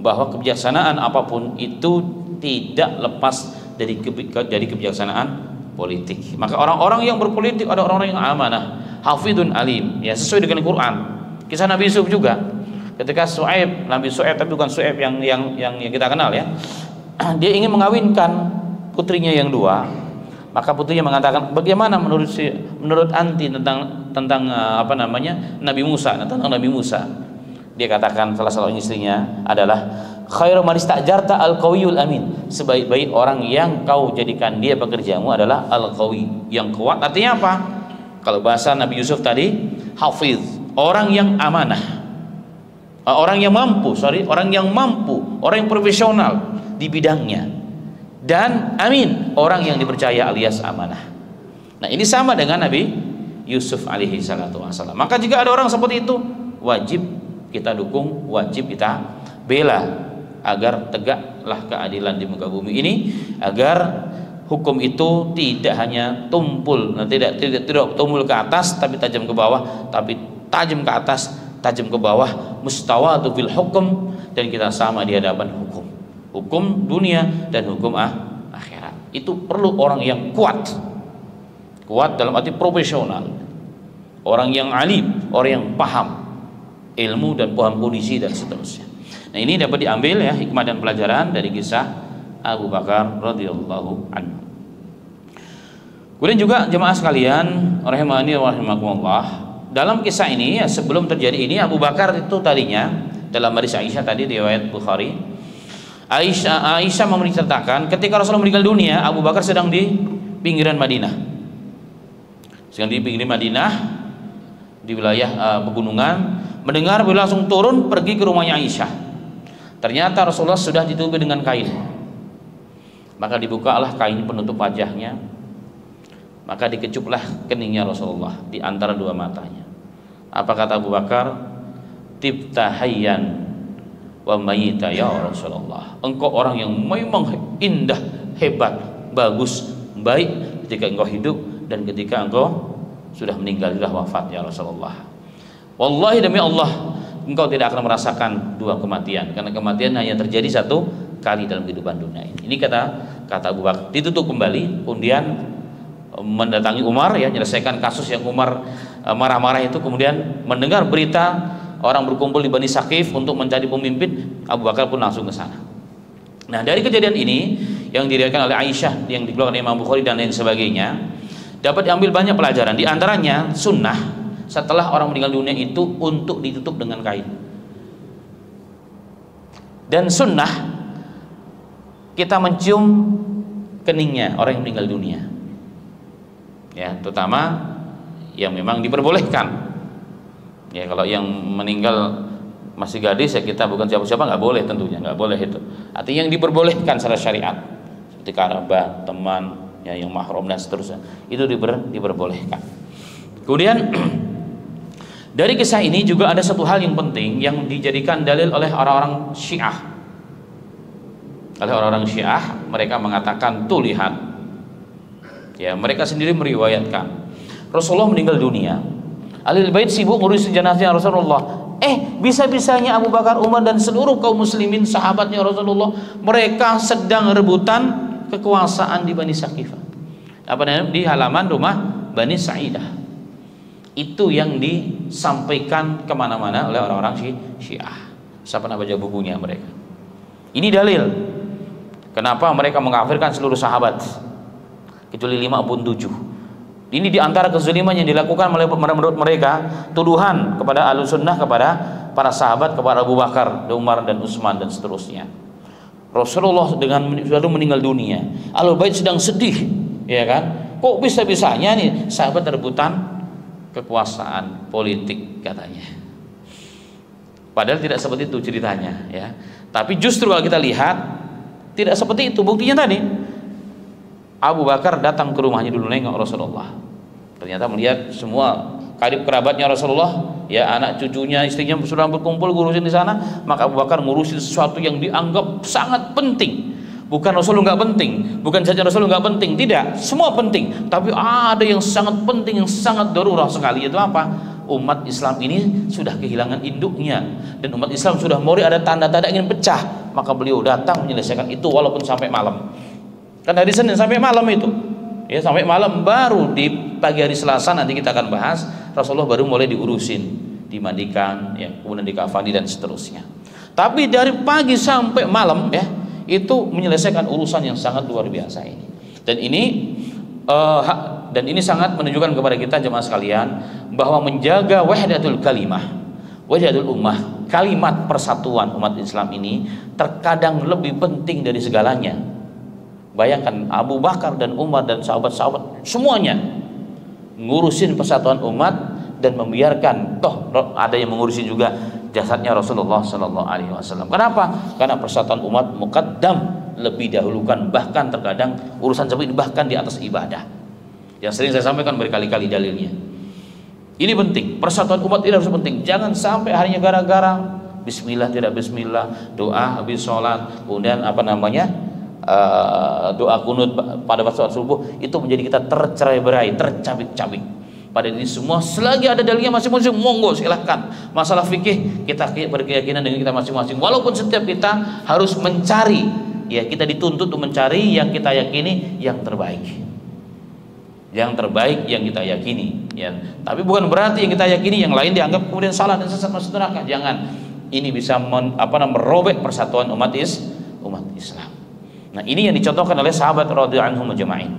bahwa kebijaksanaan apapun itu tidak lepas dari kebijaksanaan politik. Maka orang-orang yang berpolitik ada orang-orang yang amanah, hafidun alim ya, sesuai dengan Quran. Kisah Nabi Yusuf juga, ketika Nabi Su'aib, tapi bukan Su'aib yang kita kenal ya, dia ingin mengawinkan putrinya yang dua, maka putrinya mengatakan, bagaimana menurut anti tentang Nabi Musa, tentang Nabi Musa. Dia katakan salah satu istrinya adalah khairu man istajarta al-qawiyul amin, sebaik-baik orang yang kau jadikan dia pekerjamu adalah al-qawi, yang kuat. Artinya apa? Kalau bahasa Nabi Yusuf tadi, hafiz, orang yang amanah, orang yang mampu, orang yang profesional di bidangnya, dan amin, orang yang dipercaya alias amanah. Nah, ini sama dengan Nabi Yusuf alaihi salatu wassalam. Maka jika ada orang seperti itu, wajib kita dukung, wajib kita bela, agar tegaklah keadilan di muka bumi ini, agar hukum itu tidak hanya tumpul, tidak tumpul ke atas tapi tajam ke bawah, tapi tajam ke atas, tajam ke bawah, mustawatu fil hukum, dan kita sama di hadapan hukum dunia dan hukum akhirat. Itu perlu orang yang kuat dalam arti profesional, orang yang alim, orang yang paham ilmu dan paham kondisi dan seterusnya. Nah, ini dapat diambil ya hikmah dan pelajaran dari kisah Abu Bakar radhiyallahu anhu. Kemudian juga jemaah sekalian rahimani wa rahimakumullah, dalam kisah ini ya, sebelum terjadi ini Abu Bakar itu tadinya dalam hadis Aisyah tadi riwayat Bukhari, Aisyah menceritakan ketika Rasulullah meninggal dunia, Abu Bakar sedang di pinggiran Madinah. Sedang di pinggiran Madinah di wilayah pegunungan, mendengar beliau langsung turun pergi ke rumahnya Aisyah. Ternyata Rasulullah sudah ditutupi dengan kain. Maka dibukalah kain penutup wajahnya. Maka dikecuplah keningnya Rasulullah di antara dua matanya. Apa kata Abu Bakar? Tibta hayyan wa mayita ya Rasulullah. Engkau orang yang memang indah, hebat, bagus, baik ketika engkau hidup dan ketika engkau sudah meninggal, sudah wafat ya Rasulullah. Wallahi demi Allah, engkau tidak akan merasakan dua kematian, karena kematian hanya terjadi satu kali dalam kehidupan dunia ini. Ini kata Abu Bakar. Ditutup kembali, kemudian mendatangi Umar ya, menyelesaikan kasus yang Umar marah-marah itu, kemudian mendengar berita orang berkumpul di Bani Saqif untuk mencari pemimpin, Abu Bakar pun langsung ke sana. Nah, dari kejadian ini yang diriwayatkan oleh Aisyah, yang dikeluarkan Imam Bukhari dan lain sebagainya, dapat diambil banyak pelajaran. Di antaranya sunnah setelah orang meninggal dunia itu untuk ditutup dengan kain. Dan sunnah kita mencium keningnya orang yang meninggal dunia. Ya, terutama yang memang diperbolehkan. Ya, kalau yang meninggal masih gadis ya kita bukan siapa-siapa, nggak boleh, tentunya nggak boleh itu. Artinya yang diperbolehkan secara syariat seperti kerabat, teman, ya, yang mahram dan seterusnya, itu diperbolehkan. Kemudian dari kisah ini juga ada satu hal yang penting yang dijadikan dalil oleh orang-orang Syiah. Oleh orang-orang Syiah, mereka mengatakan, tuh lihat, ya, mereka sendiri meriwayatkan Rasulullah meninggal dunia, Ahlul Bait sibuk ngurusin jenazah Rasulullah. Bisa-bisanya Abu Bakar, Umar dan seluruh kaum muslimin sahabatnya Rasulullah, mereka sedang rebutan kekuasaan di Bani Saqifah. Apa namanya? Di halaman rumah Bani Sa'idah. Itu yang disampaikan kemana-mana oleh orang-orang Syiah. Saya pernah baca bukunya mereka. Ini dalil kenapa mereka mengkafirkan seluruh sahabat kecuali 5 pun 7. Ini diantara kezaliman yang dilakukan menurut mereka, tuduhan kepada Ahlussunnah, kepada para sahabat, kepada Abu Bakar, Umar dan Utsman dan seterusnya. Rasulullah dengan sudah meninggal dunia, Ahlul Bait sedang sedih, ya kan? Kok bisa-bisanya nih sahabat rebutan kekuasaan politik katanya. Padahal tidak seperti itu ceritanya, ya. Tapi justru kalau kita lihat tidak seperti itu. Buktinya tadi Abu Bakar datang ke rumahnya dulu nengok Rasulullah. Ternyata melihat semua karib kerabatnya Rasulullah, ya, anak cucunya, istrinya sudah berkumpul ngurusin di sana, maka Abu Bakar ngurusin sesuatu yang dianggap sangat penting. Bukan Rasulullah nggak penting, bukan saja Rasulullah nggak penting, tidak, semua penting. Tapi ada yang sangat penting, yang sangat darurat sekali, yaitu apa? Umat Islam ini sudah kehilangan induknya dan umat Islam sudah mulai ada tanda-tanda ingin pecah, maka beliau datang menyelesaikan itu walaupun sampai malam. Kan hari Senin sampai malam itu, ya, sampai malam, baru di pagi hari Selasa nanti kita akan bahas, Rasulullah baru mulai diurusin, dimandikan, ya, kemudian dikafani dan seterusnya. Tapi dari pagi sampai malam, ya, itu menyelesaikan urusan yang sangat luar biasa ini. Dan ini sangat menunjukkan kepada kita jemaah sekalian bahwa menjaga wahdatul kalimah, wahdatul ummah, kalimat persatuan umat Islam ini terkadang lebih penting dari segalanya. Bayangkan Abu Bakar dan Umar dan sahabat-sahabat semuanya ngurusin persatuan umat dan membiarkan toh ada yang mengurusi juga jasadnya Rasulullah Sallallahu Alaihi Wasallam. Kenapa? Karena persatuan umat muqaddam, lebih dahulukan, bahkan terkadang urusan seperti ini bahkan di atas ibadah. Yang sering saya sampaikan berkali-kali dalilnya. Ini penting, persatuan umat ini harus penting. Jangan sampai harinya gara-gara Bismillah tidak Bismillah, doa habis sholat, kemudian doa kunut pada waktu subuh, itu menjadi kita tercerai-berai, tercabik-cabik. Pada ini semua selagi ada dalilnya masing-masing, monggo silahkan. Masalah fikih kita berkeyakinan dengan kita masing-masing. Walaupun setiap kita harus mencari, ya, kita dituntut untuk mencari yang kita yakini yang terbaik. yang terbaik yang kita yakini, ya. Tapi bukan berarti yang kita yakini yang lain dianggap kemudian salah dan sesat masuk neraka. Jangan. Ini bisa merobek persatuan umat Islam. Nah, ini yang dicontohkan oleh sahabat radhiyallahu anhum ajma'in.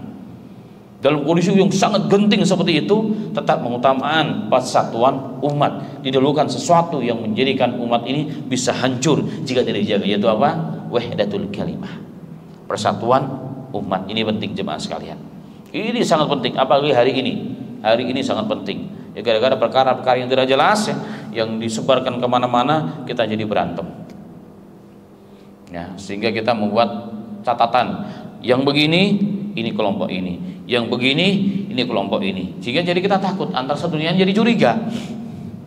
Dalam kondisi yang sangat genting seperti itu, tetap mengutamakan persatuan umat. Didahulukan sesuatu yang menjadikan umat ini bisa hancur jika tidak dijaga, yaitu apa? Wahdatul kalimah. Persatuan umat ini penting jemaah sekalian. Ini sangat penting, apalagi hari ini. Hari ini sangat penting. Ya, gara-gara perkara-perkara yang tidak jelas ya, yang disebarkan kemana-mana, kita jadi berantem. Ya, sehingga kita membuat catatan. Yang begini, ini kelompok ini. Yang begini, ini kelompok ini. Sehingga jadi kita takut antar satu dengan jadi curiga.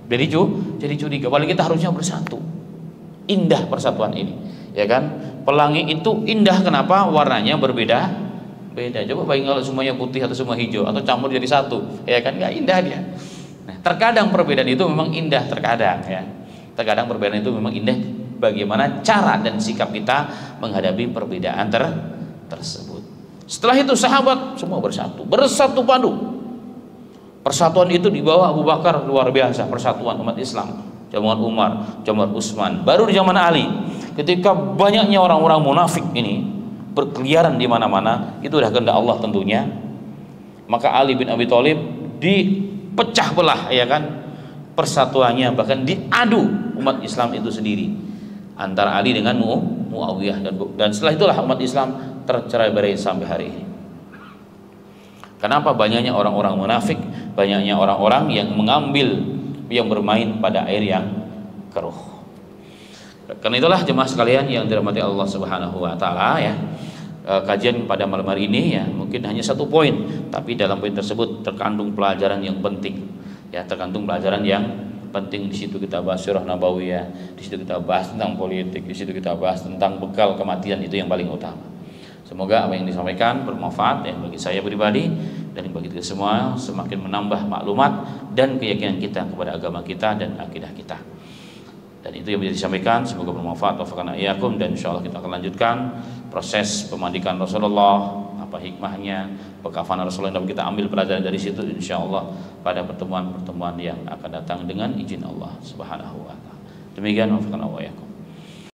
Jadi curiga. Padahal kita harusnya bersatu. Indah persatuan ini, ya kan? Pelangi itu indah, kenapa? Warnanya berbeda. Beda. Coba bayangin kalau semuanya putih atau semua hijau atau campur jadi satu, ya kan? Nggak indah dia. Nah, terkadang perbedaan itu memang indah, terkadang ya. Terkadang perbedaan itu memang indah. Bagaimana cara dan sikap kita menghadapi perbedaan tersebut. Setelah itu sahabat semua bersatu padu. Persatuan itu di bawah Abu Bakar luar biasa, persatuan umat Islam. Zaman Umar, zaman Utsman, baru di zaman Ali, ketika banyaknya orang-orang munafik ini berkeliaran di mana-mana, itu udah kehendak Allah tentunya. Maka Ali bin Abi Thalib dipecah belah, ya kan? Persatuannya bahkan diadu umat Islam itu sendiri antara Ali dengan Muawiyah, dan setelah itulah umat Islam tercerai-berai sampai hari ini. Kenapa? Banyaknya orang-orang munafik, banyaknya orang-orang yang bermain pada air yang keruh. Karena itulah jemaah sekalian yang dirahmati Allah Subhanahu wa taala, ya. Kajian pada malam hari ini ya mungkin hanya satu poin, tapi dalam poin tersebut terkandung pelajaran yang penting. Ya, terkandung pelajaran yang penting. Di situ kita bahas sirah nabawiyah, di situ kita bahas tentang politik, di situ kita bahas tentang bekal kematian, itu yang paling utama. Semoga apa yang disampaikan bermanfaat ya bagi saya pribadi dan bagi kita semua, semakin menambah maklumat dan keyakinan kita kepada agama kita dan akidah kita. Dan itu yang bisa disampaikan, semoga bermanfaat. Wafaqana iyyakum, dan insyaallah kita akan lanjutkan proses pemandikan Rasulullah, apa hikmahnya, pekafanan Rasulullah, dan kita ambil pelajaran dari situ insyaallah pada pertemuan-pertemuan yang akan datang dengan izin Allah Subhanahu wa taala. Demikian wafaqana iyyakum.